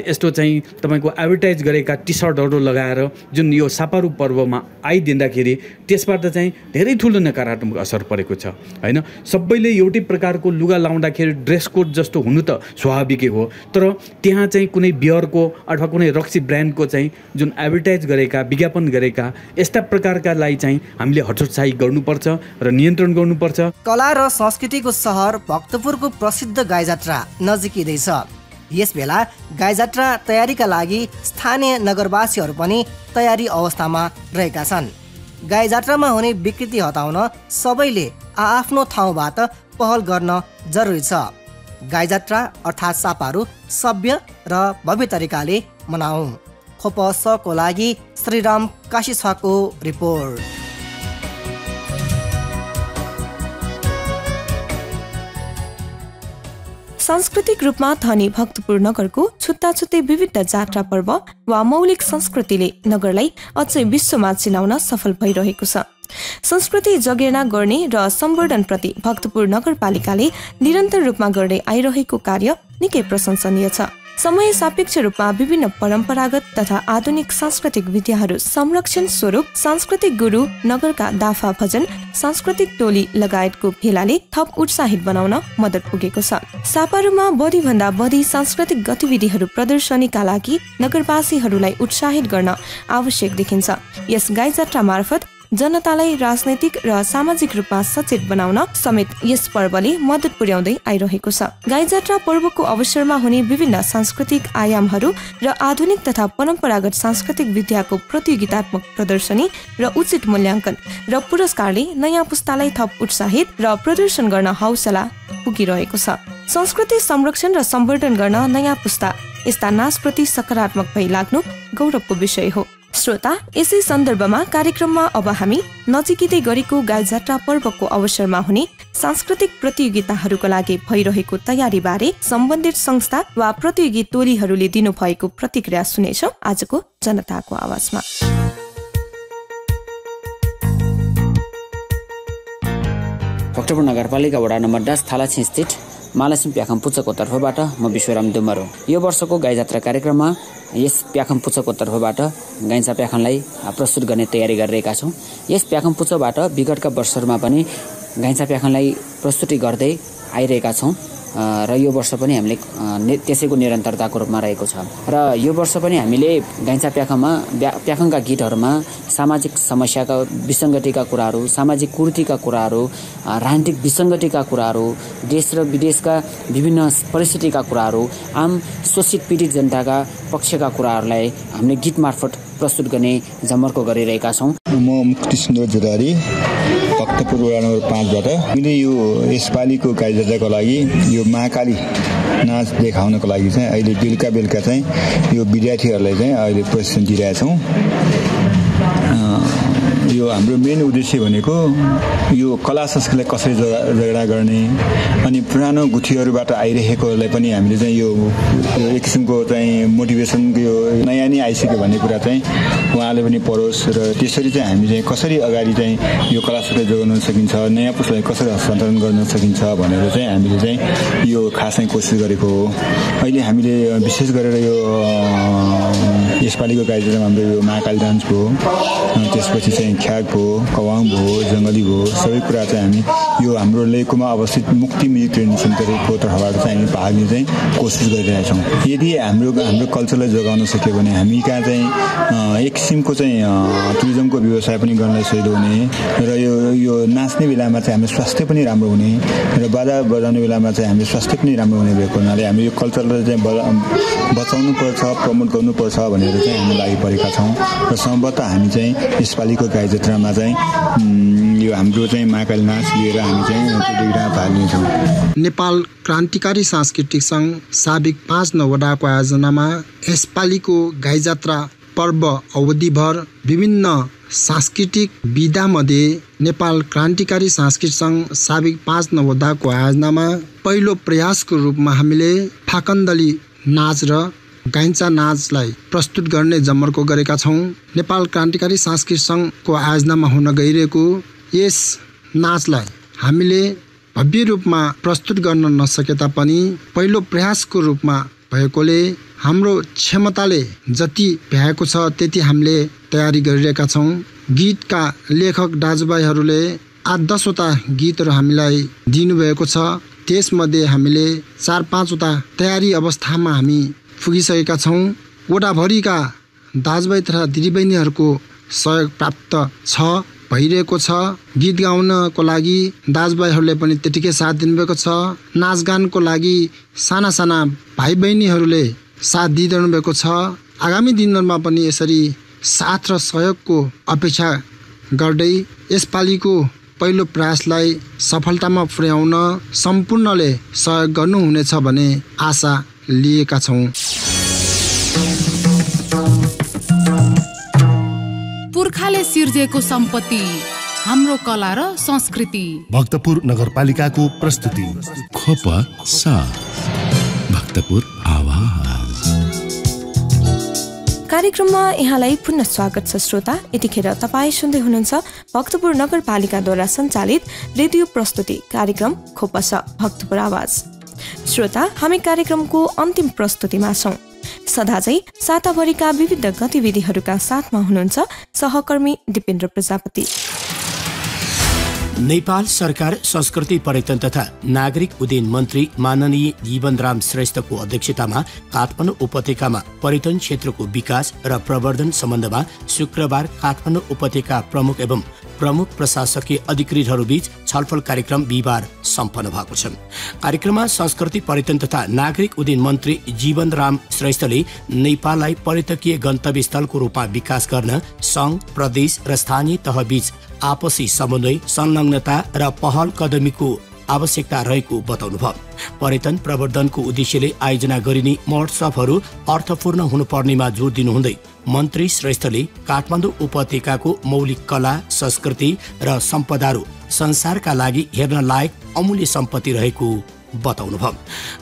यस्तो चाहिँ तपाईँको एडभर्टाइज गरेका टी सर्टहरू लगाएर जुन यो सापारु पर्वमा आइदिँदाखेरि त्यसबाट चाहिँ धेरै ठुलो नकारात्मक असर परेको छ होइन। सबैले एउटै प्रकारको लुगा लाउँदाखेरि ड्रेस कोड जस्तो हुनु त स्वाभाविकै हो, तर त्यहाँ चाहिँ कुनै बियरको अथवा कुनै रक्सी ब्रान्डको चाहिँ जुन एडभर्टाइज गरेका विज्ञापन गरेका यस्ता प्रकारकालाई चाहिँ हामीले हतोत्साही गर्नुपर्छ र नियन्त्रण गर्नुपर्छ। कला र संस्कृतिको सहर भक्तपुरको प्रसिद्ध गाई जात्रा नजिकिँदैछ। यस बेला गाई जात्रा तयारीका लागि स्थानीय नगरवासीहरू पनि तयारी अवस्थामा रहेका छन्। गाई जात्रामा हुने विकृति हटाउन सबैले आआफ्नो ठाउँबाट पहल गर्न जरुरी छ। गाई जात्रा अर्थात् सापारु सभ्य र भव्य तरिकाले मनाऊ। खोपसको लागि श्रीराम काशीछको रिपोर्ट। सांस्कृतिक रूपमा धनी भक्तपुर नगरको छुट्टा छुट्टै विविध जात्रा पर्व वा मौलिक संस्कृतिले नगरलाई अझै विश्वमा चिनाउन सफल भइरहेको छ। संस्कृति जगेर्ना गर्ने र सम्वर्धन प्रति भक्तपुर नगरपालिकाले निरन्तर रूपमा गर्दै आइरहेको कार्य निकै प्रशंसनीय छ। समय सापेक्ष रूपमा विभिन्न परम्परागत तथा आधुनिक सांस्कृतिक विधाहरू संरक्षण स्वरूप सांस्कृतिक गुरु नगरका दाफा भजन सांस्कृतिक टोली लगायतको भेलाले थप उत्साहित बनाउन मद्दत पुगेको छ। सापारुमा बढी भन्दा बढी सांस्कृतिक गतिविधिहरू प्रदर्शनीका लागि नगरवासीहरूलाई उत्साहित गर्न आवश्यक देखिन्छ। यस गाई जात्रा मार्फत जनतालाई राजनैतिक र सामाजिक रूपमा सचेत बनाउन समेत यस पर्वले मद्दत पुर्याउँदै आइरहेको छ। गाई जात्रा पर्वको अवसरमा हुने विभिन्न सांस्कृतिक आयामहरू र आधुनिक तथा परम्परागत सांस्कृतिक विद्याको प्रतियोगितात्मक प्रदर्शनी र उचित मूल्याङ्कन र पुरस्कारले नयाँ पुस्तालाई थप उत्साहित र प्रदर्शन गर्न हौसला पुगिरहेको छ। संस्कृति संरक्षण र सम्वर्धन गर्न नयाँ पुस्ता यस्ता नाचप्रति सकारात्मक भई लाग्नु गौरवको विषय हो। श्रोता, यसै सन्दर्भमा कार्यक्रममा अब हामी नजिकै गरेको गाई जात्रा पर्वको अवसरमा हुने सांस्कृतिक प्रतियोगिताहरूका लागि भइरहेको तयारी बारे सम्बन्धित संस्था वा प्रतियोगी टोलीहरूले दिनुभएको प्रतिक्रिया सुनेछौं आजको जनताको आवाजमा। भक्तपुर नगरपालिका वडा नम्बर 10 थालाछी स्थित मालासिम प्याखम पुच्चको तर्फबाट म विश्वराम दुमरो यो वर्षको गाई जात्रा कार्यक्रममा यस प्याखम पुच्चको तर्फबाट गाइसा प्याखनलाई प्रस्तुत गर्ने तयारी गरिरहेका छौँ। यस प्याखम पुच्चबाट विगतका वर्षहरूमा पनि गाइसा प्याखनलाई प्रस्तुति गर्दै आइरहेका छौँ र यो वर्ष पनि हामीले त्यसैको निरन्तरताको रूपमा रहेको छ। र यो वर्ष पनि हामीले गाइचा प्याखङका गीतहरूमा सामाजिक समस्याका विसङ्गतिका कुराहरू, सामाजिक कुरीतिका कुराहरू, राजनीतिक विसङ्गतिका कुराहरू, देश र विदेशका विभिन्न परिस्थितिका कुराहरू, आम शोषित पीडित जनताका पक्षका कुराहरूलाई हामीले गीत मार्फत प्रस्तुत गर्ने जमर्को गरिरहेका छौँ। म मुक्ति सुन्दर जोदारी भक्तपुर वडा नम्बर 5 बाट मैले यो यसपालिको गाईजात्राको लागि यो महाकाली नाच देखाउनको लागि चाहिँ अहिले बेलुका चाहिँ यो विद्यार्थीहरूलाई चाहिँ अहिले प्रशिक्षण दिइरहेछौँ। यो हाम्रो मेन उद्देश्य भनेको यो कला संस्कृतिलाई कसरी जगडा गर्ने अनि पुरानो गुठीहरूबाट आइरहेकोलाई पनि हामीले चाहिँ यो एक किसिमको चाहिँ मोटिभेसन यो नयाँ नै आइसक्यो भन्ने कुरा चाहिँ उहाँले पनि परोस् र त्यसरी चाहिँ हामी चाहिँ कसरी अगाडि चाहिँ यो कला संस्कृति जोगाउन सकिन्छ, नयाँ पुस्तालाई कसरी हस्तान्तरण गर्न सकिन्छ भनेर चाहिँ हामीले चाहिँ यो खासै कोसिस गरेको हो। अहिले हामीले विशेष गरेर यो यसपालिको गाईजात्रामा हाम्रो यो महाकाली डान्स भयो, त्यसपछि चाहिँ ख्याक भयो, कवाङ भयो, जङ्गली भयो, सबै कुरा चाहिँ हामी यो हाम्रो लेकोमा अवस्थित मुक्ति म्युजिक ट्रेनिङ सेन्टरको तर्फबाट चाहिँ हामी भाग लिने चाहिँ कोसिस गरिरहेछौँ। यदि हाम्रो कल्चरलाई जोगाउन सक्यो भने हामी कहाँ चाहिँ एक किसिमको चाहिँ टुरिज्मको व्यवसाय पनि गर्नलाई सजिलो हुने र यो नाच्ने बेलामा चाहिँ हाम्रो स्वास्थ्य पनि राम्रो हुने र बाजा बजाउने बेलामा चाहिँ हाम्रो स्वास्थ्य पनि राम्रो हुने भएको हुनाले हामी यो कल्चरलाई चाहिँ बचाउनु पर्छ, प्रमोट गर्नुपर्छ भनेर चाहिँ हामी लागि परेका छौँ र सम्भवतः हामी चाहिँ यसपालिको गाईजात्रामा चाहिँ यो हाम्रो चाहिँ महाकाली नाच लिएर हामी चाहिँ प्रतियोगितामा भाग लिन्छौँ। नेपाल क्रान्तिकारी सांस्कृतिक सङ्घ साबिक 5 नवडाको आयोजनामा यसपालिको गाईजात्रा पर्व अवधिभर विभिन्न सांस्कृतिक विधामध्ये नेपाल क्रान्तिकारी सांस्कृतिक सङ्घ साबिक 5 नवडाको आयोजनामा पहिलो प्रयासको रूपमा हामीले फाकन्दली नाच र गाइचा नाचलाई प्रस्तुत गर्ने जमर्को गरेका छौँ। नेपाल क्रान्तिकारी सांस्कृतिक सङ्घको आयोजनामा हुन गइरहेको यस नाचलाई हामीले भव्य रूपमा प्रस्तुत गर्न नसके तापनि पहिलो प्रयासको रूपमा भएकोले हाम्रो क्षमताले जति भ्याएको छ त्यति हामीले तयारी गरिरहेका छौँ। गीतका लेखक दाजुभाइहरूले 8-10 वटा गीतहरू हामीलाई दिनुभएको छ। त्यसमध्ये हामीले 4-5 वटा तयारी अवस्थामा हामी पुगिसकेका छौँ। वडाभरिका दाजुभाइ तथा दिदीबहिनीहरूको सहयोग प्राप्त भइरहेको छ। गीत गाउनको लागि दाजुभाइहरूले पनि त्यतिकै साथ दिनुभएको छ। नाचगानको लागि साना साना भाइ बहिनीहरूले साथ दिइरहनु भएको छ। आगामी दिनहरूमा पनि यसरी साथ र सहयोगको अपेक्षा गर्दै यसपालिको पहिलो प्रयासलाई सफलतामा पुर्याउन सम्पूर्णले सहयोग गर्नुहुनेछ भन्ने आशा लिएका छौँ। पुर्खाले सिर्जेको सम्पत्ति हाम्रो कला र संस्कृति भक्तपुर नगरपालिकाको प्रस्तुति खोप साथ भक्तपुर आवाज। कार्यक्रममा यहाँलाई पुनः स्वागत छ श्रोता। यतिखेर तपाईँ सुन्दै हुनुहुन्छ भक्तपुर नगरपालिकाद्वारा सञ्चालित रेडियो प्रस्तुति कार्यक्रम खोपस भक्तपुर आवाज। श्रोता, हामी कार्यक्रमको अन्तिम प्रस्तुतिमा छौँ। सदाझै साताभरिका विविध गतिविधिहरूका साथमा हुनुहुन्छ सहकर्मी दिपेन्द्र प्रजापति। नेपाल सरकार संस्कृति पर्यटन तथा नागरिक उड्डयन मन्त्री माननीय जीवनराम श्रेष्ठको अध्यक्षतामा काठमाडौँ उपत्यकामा पर्यटन क्षेत्रको विकास र प्रवर्धन सम्बन्धमा शुक्रबार काठमाडौँ उपत्यका प्रमुख एवं प्रमुख प्रशासकीय अधिकृतहरूबीच छलफल कार्यक्रम बिहिबार सम्पन्न भएको छ। कार्यक्रममा संस्कृति पर्यटन तथा नागरिक उड्डयन मन्त्री जीवनराम श्रेष्ठले नेपाललाई पर्यटकीय गन्तव्य स्थलको रूपमा विकास गर्न सङ्घ, प्रदेश र स्थानीय तहबीच आपसी समन्वय, संलग्नता र पहल कदमीको आवश्यकता रहेको बताउनुभयो। पर्यटन प्रवर्धनको उद्देश्यले आयोजना गरिने महोत्सवहरू अर्थपूर्ण हुनुपर्नेमा जोड दिनुहुँदै मन्त्री श्रेष्ठले काठमाडौँ उपत्यकाको मौलिक कला, संस्कृति र सम्पदाहरू संसारका लागि हेर्न लायक अमूल्य सम्पत्ति रहेको बताउनुभयो।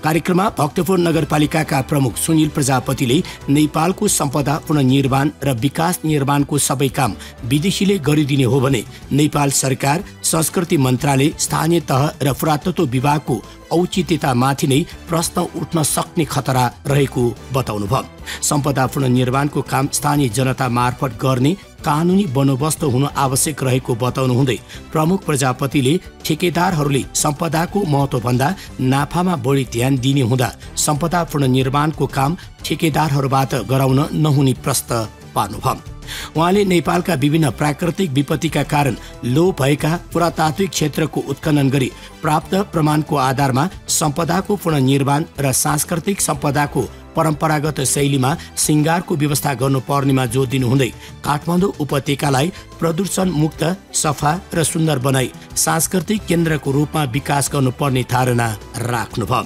कार्यक्रममा भक्तपुर नगरपालिकाका प्रमुख सुनिल प्रजापतिले नेपालको सम्पदा पुनर्निर्माण र विकास निर्माणको सबै काम विदेशीले गरिदिने हो भने नेपाल सरकार, संस्कृति मन्त्रालय, स्थानीय तह र पुरातत्व विभागको औचित्यतामाथि नै प्रश्न उठ्न सक्ने खतरा रहेको बताउनुभयो। सम्पदा पुनर्निर्माणको काम स्थानीय जनता मार्फत गर्ने कानुनी बन्दोबस्त हुनु आवश्यक रहेको बताउनुहुँदै प्रमुख प्रजापतिले ठेकेदारहरूले सम्पदाको महत्त्वभन्दा नाफामा बढी ध्यान दिने हुँदा सम्पदा पुनर्निर्माणको काम ठेकेदारहरूबाट गराउन नहुने प्रश्न पार्नुभयो। उहाँले नेपालका विभिन्न प्राकृतिक विपत्तिका कारण लोप भएका पुरातात्विक क्षेत्रको उत्खनन गरी प्राप्त प्रमाणको आधारमा सम्पदाको पुनर्निर्माण र सांस्कृतिक सम्पदाको परम्परागत शैलीमा सिंगारको व्यवस्था गर्नुपर्नेमा जोड दिनुहुँदै काठमाडौँ उपत्यकालाई प्रदूषण मुक्त, सफा र सुन्दर बनाई सांस्कृतिक केन्द्रको रूपमा विकास गर्नुपर्ने धारणा राख्नुभयो।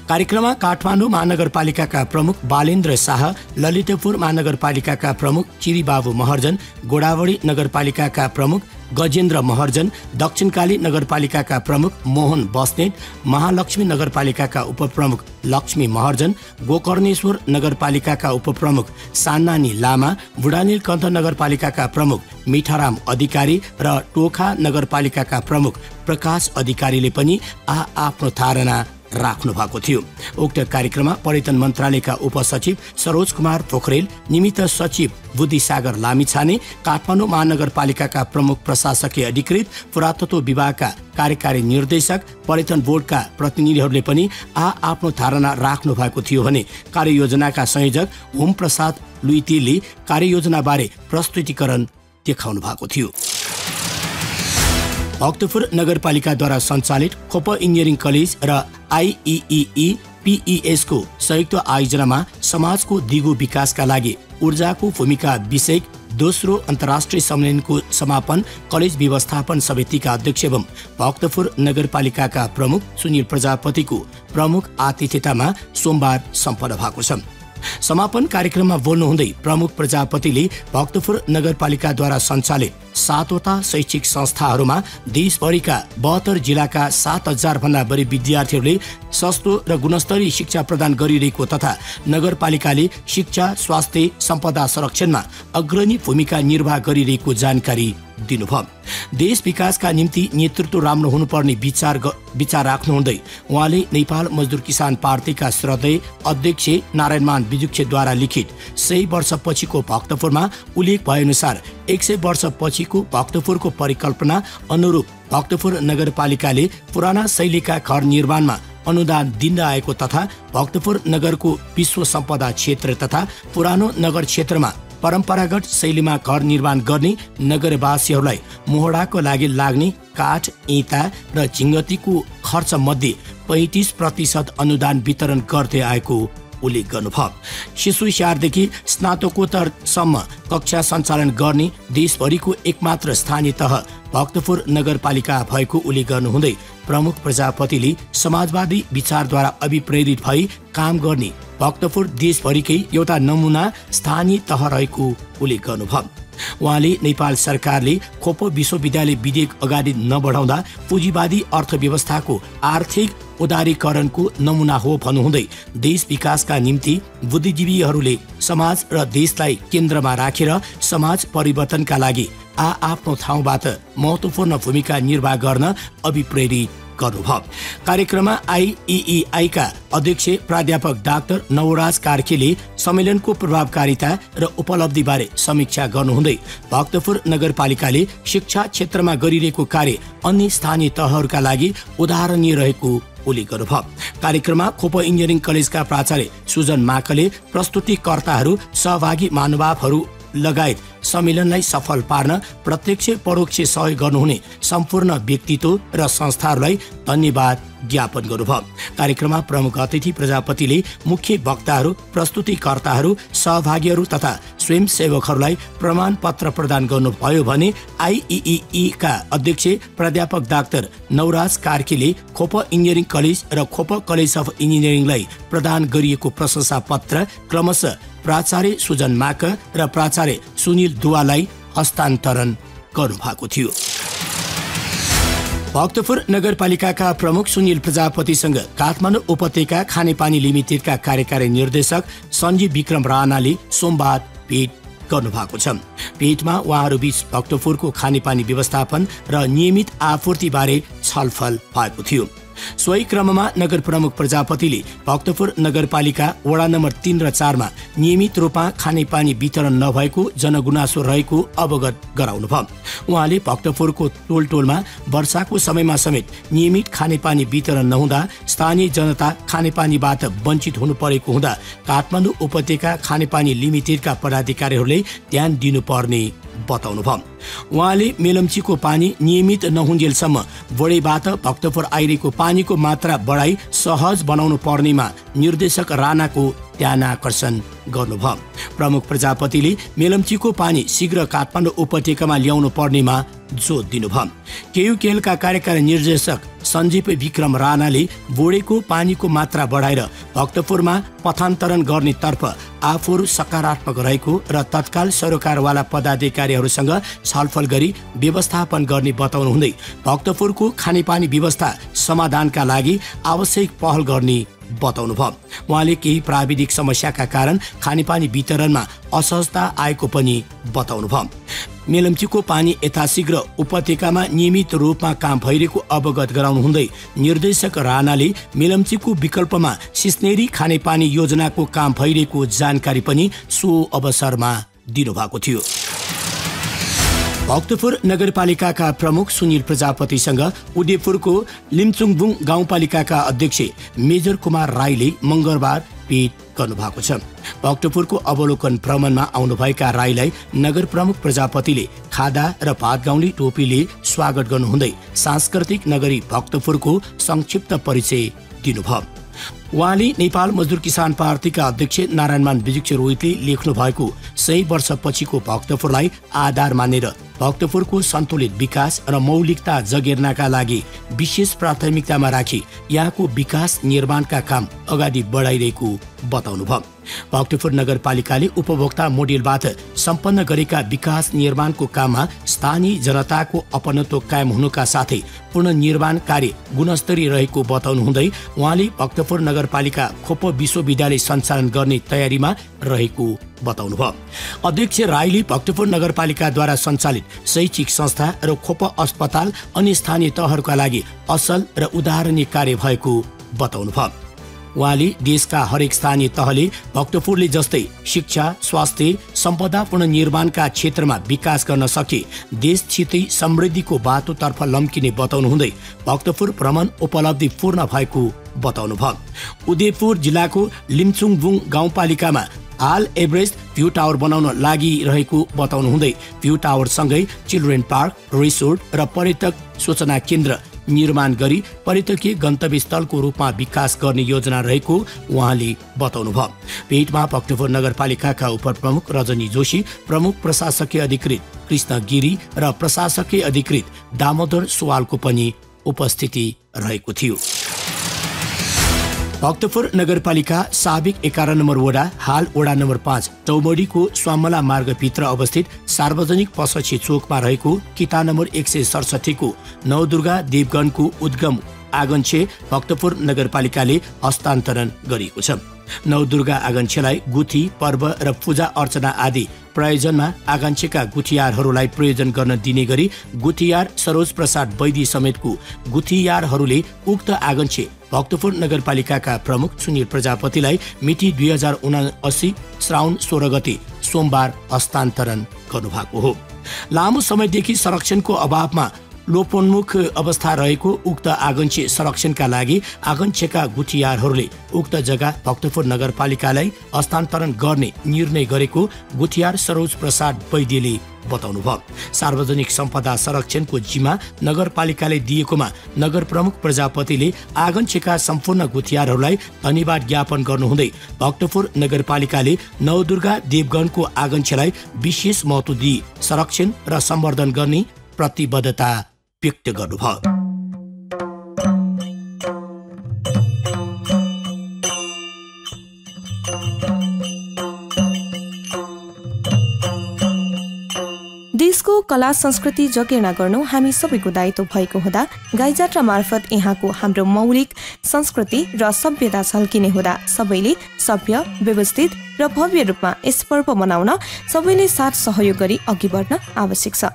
कार्यक्रममा काठमाडौँ महानगरपालिकाका प्रमुख बालेन्द्र शाह, ललितपुर महानगरपालिकाका प्रमुख चिरीबाबु महर्जन, गोडावडी नगरपालिकाका प्रमुख गजेन्द्र महर्जन, दक्षिणकाली नगरपालिकाका प्रमुख मोहन बस्नेत, महालक्ष्मी नगरपालिकाका उपप्रमुख लक्ष्मी महर्जन, गोकर्णेश्वर नगरपालिकाका उपप्रमुख सान्नानी लामा, बुढानीलकण्ठ नगरपालिकाका प्रमुख मिठाराम अधिकारी र टोखा नगरपालिकाका प्रमुख प्रकाश अधिकारीले पनि आफ्नो धारणा राख्नु भएको थियो। उक्त कार्यक्रममा पर्यटन मन्त्रालयका उपसचिव सरोज कुमार पोखरेल, निमित्त सचिव बुद्धिसागर लामिछाने, काठमाडौँ महानगरपालिकाका प्रमुख प्रशासकीय अधिकृत, पुरातत्व विभागका कार्यकारी निर्देशक, पर्यटन बोर्डका प्रतिनिधिहरूले पनि आफ्नो धारणा राख्नु भएको थियो भने कार्ययोजनाका संयोजक होम प्रसाद लुइतीले कार्ययोजनाबारे प्रस्तुतिकरण देखाउनु भएको थियो। भक्तपुर नगरपालिकाद्वारा सञ्चालित खोप इन्जिनियरिङ कलेज र IEEE PES को संयुक्त आयोजनामा समाजको दिगो विकासका लागि ऊर्जाको भूमिका विषयक दोस्रो अन्तर्राष्ट्रिय सम्मेलनको समापन कलेज व्यवस्थापन समितिका अध्यक्ष एवं भक्तपुर नगरपालिकाका प्रमुख सुनिल प्रजापतिको प्रमुख आतिथ्यतामा सोमबार सम्पन्न भएको छ। समापन कार्यक्रममा बोल्नुहुँदै प्रमुख प्रजापतिले भक्तपुर नगरपालिकाद्वारा सञ्चालित 7वटा शैक्षिक संस्थाहरूमा देशभरिका 72 जिल्लाका 7,000 भन्दा बढी विद्यार्थीहरूले सस्तो र गुणस्तरीय शिक्षा प्रदान गरिरहेको तथा नगरपालिकाले शिक्षा, स्वास्थ्य, सम्पदा संरक्षणमा अग्रणी भूमिका निर्वाह गरिरहेको जानकारी दिनुभयो। देश विकासका निम्ति नेतृत्व राम्रो हुनुपर्ने विचार राख्नुहुँदै उहाँले नेपाल मजदुर किसान पार्टीका श्रद्धेय अध्यक्ष नारायणमान विजुक्षद्वारा लिखित 100 वर्षपछिको भक्तपुरमा उल्लेख भए अनुसार 100 वर्षपछिको भक्तपुरको परिकल्पना अनुरूप भक्तपुर नगरपालिकाले पुराना शैलीका घर निर्माणमा अनुदान दिँदै आएको तथा भक्तपुर नगरको विश्व सम्पदा क्षेत्र तथा पुरानो नगर क्षेत्रमा परम्परागत शैलीमा घर निर्माण गर्ने नगरवासीहरूलाई मोहडाको लागि लाग्ने काठ, इँटा र झिङ्गतीको खर्च मध्ये 35% अनुदान वितरण गर्दै आएको उल्लेख गर्नुभयो। शिशु स्याहारदेखि स्नातकोत्तरसम्म कक्षा सञ्चालन गर्ने देशभरिको एकमात्र स्थानीय तह भक्तपुर नगरपालिका भएको उल्लेख गर्नुहुँदै प्रमुख प्रजापतिले समाजवादी विचारद्वारा अभिप्रेरित भई काम गर्ने भक्तपुर देशभरिकै एउटा नमुना स्थानीय तह रहेको उल्लेख गर्नुभयो। उहाँले नेपाल सरकारले खोप विश्वविद्यालय विधेयक अगाडि नबढाउँदा पुँजीवादी अर्थव्यवस्थाको आर्थिक उदारीकरणको नमुना हो भन्नुहुँदै देश विकासका निम्ति बुद्धिजीवीहरूले समाज र देशलाई केन्द्रमा राखेर समाज परिवर्तनका लागि आफ्नो ठाउँबाट महत्त्वपूर्ण भूमिका निर्वाह गर्न अभिप्रेरित गर्नुभयो। कार्यक्रममा IEEI का अध्यक्ष प्राध्यापक डाक्टर नवराज कार्कीले सम्मेलनको प्रभावकारिता र उपलब्धिबारे समीक्षा गर्नुहुँदै भक्तपुर नगरपालिकाले शिक्षा क्षेत्रमा गरिरहेको कार्य अन्य स्थानीय तहहरूका लागि उदाहरणीय रहेको उल्लेख गर्नुभयो। कार्यक्रममा खोप इन्जिनियरिङ कलेजका प्राचार्य सुजन माकले प्रस्तुतिकर्ताहरू, सहभागी महानुभावहरू लगायत सम्मेलनलाई सफल पार्न प्रत्यक्ष परोक्ष सहयोग गर्नुहुने सम्पूर्ण व्यक्तित्व र संस्थाहरूलाई धन्यवाद ज्ञापन गर्नुभयो। कार्यक्रममा प्रमुख अतिथि प्रजापतिले मुख्य वक्ताहरू, प्रस्तुतिकर्ताहरू, सहभागीहरू तथा स्वयंसेवकहरूलाई प्रमाण पत्र प्रदान गर्नुभयो भने IEEE का अध्यक्ष प्राध्यापक डाक्टर नवराज कार्कीले खोप इन्जिनियरिङ कलेज र खोप कलेज अफ इन्जिनियरिङलाई प्रदान गरिएको प्रशंसा पत्र क्रमशः प्राचार्य सुजन माक र प्राचार्य सुनिल दुवालाई हस्तान्तरण गर्नुभएको थियो। भक्तपुर नगरपालिकाका प्रमुख सुनिल प्रजापतिसँग काठमाडौँ उपत्यका खानेपानी लिमिटेडका कार्यकारी निर्देशक सञ्जीव विक्रम राणाले सोमबार भेट गर्नुभएको छ। भेटमा उहाँहरूबीच भक्तपुरको खानेपानी व्यवस्थापन र नियमित आपूर्तिबारे छलफल भएको थियो। सोही क्रममा नगर प्रमुख प्रजापतिले भक्तपुर नगरपालिका वडा नम्बर 3 र 4 मा नियमित रूपमा खानेपानी वितरण नभएको जनगुनासो रहेको अवगत गराउनुभयो। उहाँले भक्तपुरको टोलटोलमा वर्षाको समयमा समेत नियमित खानेपानी वितरण नहुँदा स्थानीय जनता खानेपानीबाट वञ्चित हुनु परेको हुँदा काठमाडौँ उपत्यका खानेपानी लिमिटेडका पदाधिकारीहरूले ध्यान दिनुपर्ने बताउनुभयो। उहाँले मेलम्चीको पानी नियमित नहुन्जेलसम्म बढेबाट भक्तपुर आइरहेको पानीको मात्रा बढाई सहज बनाउनु पर्नेमा निर्देशक राणाको ध्यान आकर्षण गर्नुभयो। प्रमुख प्रजापतिले मेलम्चीको पानी शीघ्र काठमाडौँ उपत्यकामा ल्याउनु पर्नेमा जोड दिनुभयो। केयुकेएलका कार्यकारी निर्देशक सञ्जीव विक्रम राणाले बढेको पानीको मात्रा बढाएर भक्तपुरमा पथान्तरण गर्नेतर्फ आफूहरू सकारात्मक रहेको र तत्काल सरोकारवाला पदाधिकारीहरूसँग छलफल गरी व्यवस्थापन गर्ने बताउनु हुँदै भक्तपुरको खानेपानी व्यवस्था समाधानका लागि आवश्यक पहल गर्ने बताउनु भयो। उहाँले केही प्राविधिक समस्याका कारण खानेपानी वितरणमा असहजता आएको पनि बताउनु भयो। मेलम्चीको पानी यथाशीघ्र उपत्यकामा नियमित रूपमा काम भइरहेको अवगत गराउनु हुँदै निर्देशक राणाले मेलम्चीको विकल्पमा सिस्नेरी खानेपानी योजनाको काम भइरहेको जानकारी पनि सो अवसरमा दिनुभएको थियो। भक्तपुर नगरपालिकाका प्रमुख सुनिल प्रजापतिसँग उदयपुरको लिम्चुङबुङ गाउँपालिकाका अध्यक्ष मेजर कुमार राईले मंगलबार भेट गर्नुभएको छ। भक्तपुरको अवलोकन भ्रमणमा आउनुभएका राईलाई नगर प्रमुख प्रजापतिले खादा र भातगाउँली टोपीले स्वागत गर्नुहुँदै सांस्कृतिक नगरी भक्तपुरको संक्षिप्त परिचय दिनुभयो। उहाँले नेपाल मजदुर किसान पार्टीका अध्यक्ष नारायणमान विजुक्ष रोहितले लेख्नु भएको 100 वर्षपछिको भक्तपुरलाई आधार मानेर भक्तपुरको सन्तुलित विकास र मौलिकता जगेर्नका लागि विशेष प्राथमिकतामा राखी यहाँको विकास निर्माणका काम अगाडि बढाइरहेको बताउनुभयो। भक्तपुर नगरपालिकाले उपभोक्ता मोडेलबाट सम्पन्न गरेका विकास निर्माणको काममा स्थानीय जनताको अपनत्व कायम हुनुका साथै पुनर्निर्माण कार्य गुणस्तरीय रहेको बताउनु हुँदै उहाँले भक्तपुर नगरपालिका खोप विश्वविद्यालय सञ्चालन गर्ने तयारीमा रहेको बताउनुभयो। अध्यक्ष राईले भक्तपुर नगरपालिकाद्वारा सञ्चालित शैक्षिक संस्था र खोप अस्पताल अन्य स्थानीय तहहरूका लागि असल र उदाहरणीय कार्य भएको बताउनुभयो। उहाँले देशका हरेक स्थानीय तहले भक्तपुरले जस्तै शिक्षा, स्वास्थ्य, सम्पदा पुनर्निर्माणका क्षेत्रमा विकास गर्न सके देश छिटै समृद्धिको बाटोतर्फ लम्किने बताउनु हुँदै भक्तपुर भ्रमण उपलब्धिपूर्ण भएको बताउनुभयो। उदयपुर जिल्लाको लिम्चुङबुङ गाउँपालिकामा हाल एभरेस्ट भ्यू टावर बनाउन लागिरहेको बताउनु हुँदै भ्यू टावर सँगै चिल्ड्रेन पार्क, रिसोर्ट र पर्यटक सूचना केन्द्र निर्माण गरी पर्यटकीय गन्तव्य स्थलको रूपमा विकास गर्ने योजना रहेको उहाँले बताउनुभयो। भेटमा भक्तपुर नगरपालिकाका उपप्रमुख रजनी जोशी, प्रमुख प्रशासकीय अधिकृत कृष्ण गिरी र प्रशासकीय अधिकृत दामोदर सुवालको पनि उपस्थिति रहेको थियो। भक्तपुर नगरपालिका साबिक 11 नम्बर वडा हाल वडा नम्बर 5 चौमडीको स्वामला मार्गभित्र अवस्थित सार्वजनिक पसक्षी चोकमा रहेको किता नम्बर 167 को नवदुर्गा देवगनको उद्गम आगन्छे भक्तपुर नगरपालिकाले हस्तान्तरण गरिएको छ। नवदुर्गा आगन्छेलाई गुठी, पर्व र पूजा अर्चना आदि प्रयोजनमा आकांक्षीका गुठियारहरूलाई प्रयोजन गर्न दिने गरी गुठियार सरोज प्रसाद वैदी समेतको गुठियारहरूले उक्त आकांक्षी भक्तपुर नगरपालिकाका प्रमुख सुनिल प्रजापतिलाई मिति 2079 श्रावण 16 गते सोमबार हस्तान्तरण गर्नुभएको हो। लामो समयदेखि संरक्षणको अभावमा लोपोन्मुख अवस्था रहेको उक्त आगन्छे संरक्षणका लागि आगन्छेका गुठियारहरूले उक्त जग्गा भक्तपुर नगरपालिकालाई हस्तान्तरण गर्ने निर्णय गरेको गुठियार सरोज प्रसाद वैद्यले बताउनुभयो। सार्वजनिक सम्पदा संरक्षणको जिम्मा नगरपालिकाले दिएकोमा नगर प्रमुख प्रजापतिले आगन्छेका सम्पूर्ण गुठियारहरूलाई धन्यवाद ज्ञापन गर्नुहुँदै भक्तपुर नगरपालिकाले नवदुर्गा देवगनको आगन्छेलाई विशेष महत्त्व दिई संरक्षण र सम्वर्धन गर्ने प्रतिबद्धता व्यक्त गर्नुभयो। देशको कला संस्कृति जगेर्ना गर्नु हामी सबैको दायित्व भएको हुँदा गाईजात्रा मार्फत यहाँको हाम्रो मौलिक संस्कृति र सभ्यता झल्किने हुँदा सबैले सभ्य, व्यवस्थित र भव्य रूपमा यस पर्व मनाउन सबैले साथ सहयोग गरी अघि बढ्न आवश्यक छ।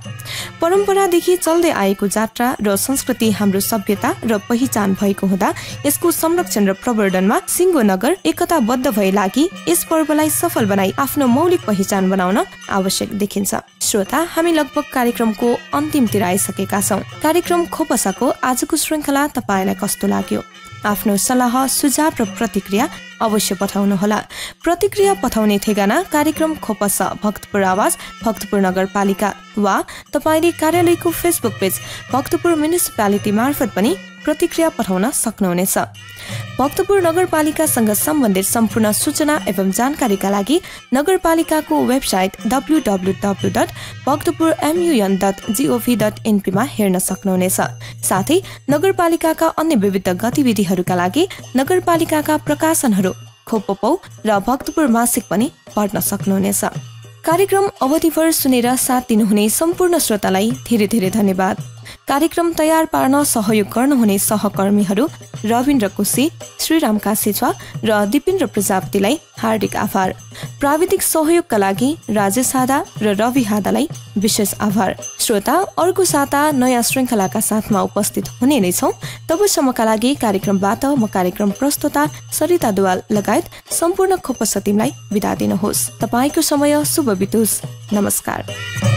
परम्परादेखि चल्दै आएको जात्रा र संस्कृति हाम्रो सभ्यता र पहिचान भएको हुँदा यसको संरक्षण र प्रवर्धनमा सिङ्गो नगर एकताबद्ध भए लागि यस पर्वलाई सफल बनाई आफ्नो मौलिक पहिचान बनाउन आवश्यक देखिन्छ। श्रोता, हामी लगभग कार्यक्रमको अन्तिमतिर आइसकेका छौं। कार्यक्रम खोपसाको आजको श्रृङ्खला तपाईलाई कस्तो लाग्यो? आफ्नो सल्लाह, सुझाव र प्रतिक्रिया अवश्य पठाउनुहोला। प्रतिक्रिया पठाउने ठेगाना कार्यक्रम खोपसा भक्तपुर आवाज भक्तपुर नगरपालिका वा तपाईले कार्यालयको फेसबुक पेज भक्तपुर म्युनिसिपालिटी मार्फत पनि प्रतिक्रिया पठाउन सक्नुहुनेछ। भक्तपुर नगरपालिकासँग सम्बन्धित सम्पूर्ण सूचना एवं जानकारीका लागि नगरपालिकाको वेबसाइट www.bhaktapurmun.gov.np मा हेर्न सक्नुहुनेछ। साथै नगरपालिकाका अन्य विविध गतिविधिहरूका लागि नगरपालिकाका प्रकाशनहरू खोपपौ र भक्तपुर मासिक पनि पढ्न सक्नुहुनेछ। कार्यक्रम अवधिभर सुनेर साथ दिनुहुने सम्पूर्ण श्रोतालाई धेरै धेरै धन्यवाद। कार्यक्रम तयार पार्न सहयोग गर्नुहुने सहकर्मीहरू रविन्द्र कोशी, श्रीराम कासेछ्वा र दिपेन्द्र प्रजापतिलाई हार्दिक आभार। प्राविधिक सहयोगका लागि राजेश हादा र रवि हादालाई विशेष आभार। श्रोता, अर्को साता नयाँ श्रृङ्खलाका साथमा उपस्थित हुने नै छौं। तबसम्मका लागि कार्यक्रमबाट म कार्यक्रम प्रस्तुता सरिता दुवाल लगायत सम्पूर्ण खोपसा टिमलाई बिदा दिनुहोस्। तपाईको समय शुभ बितोस्। नमस्कार।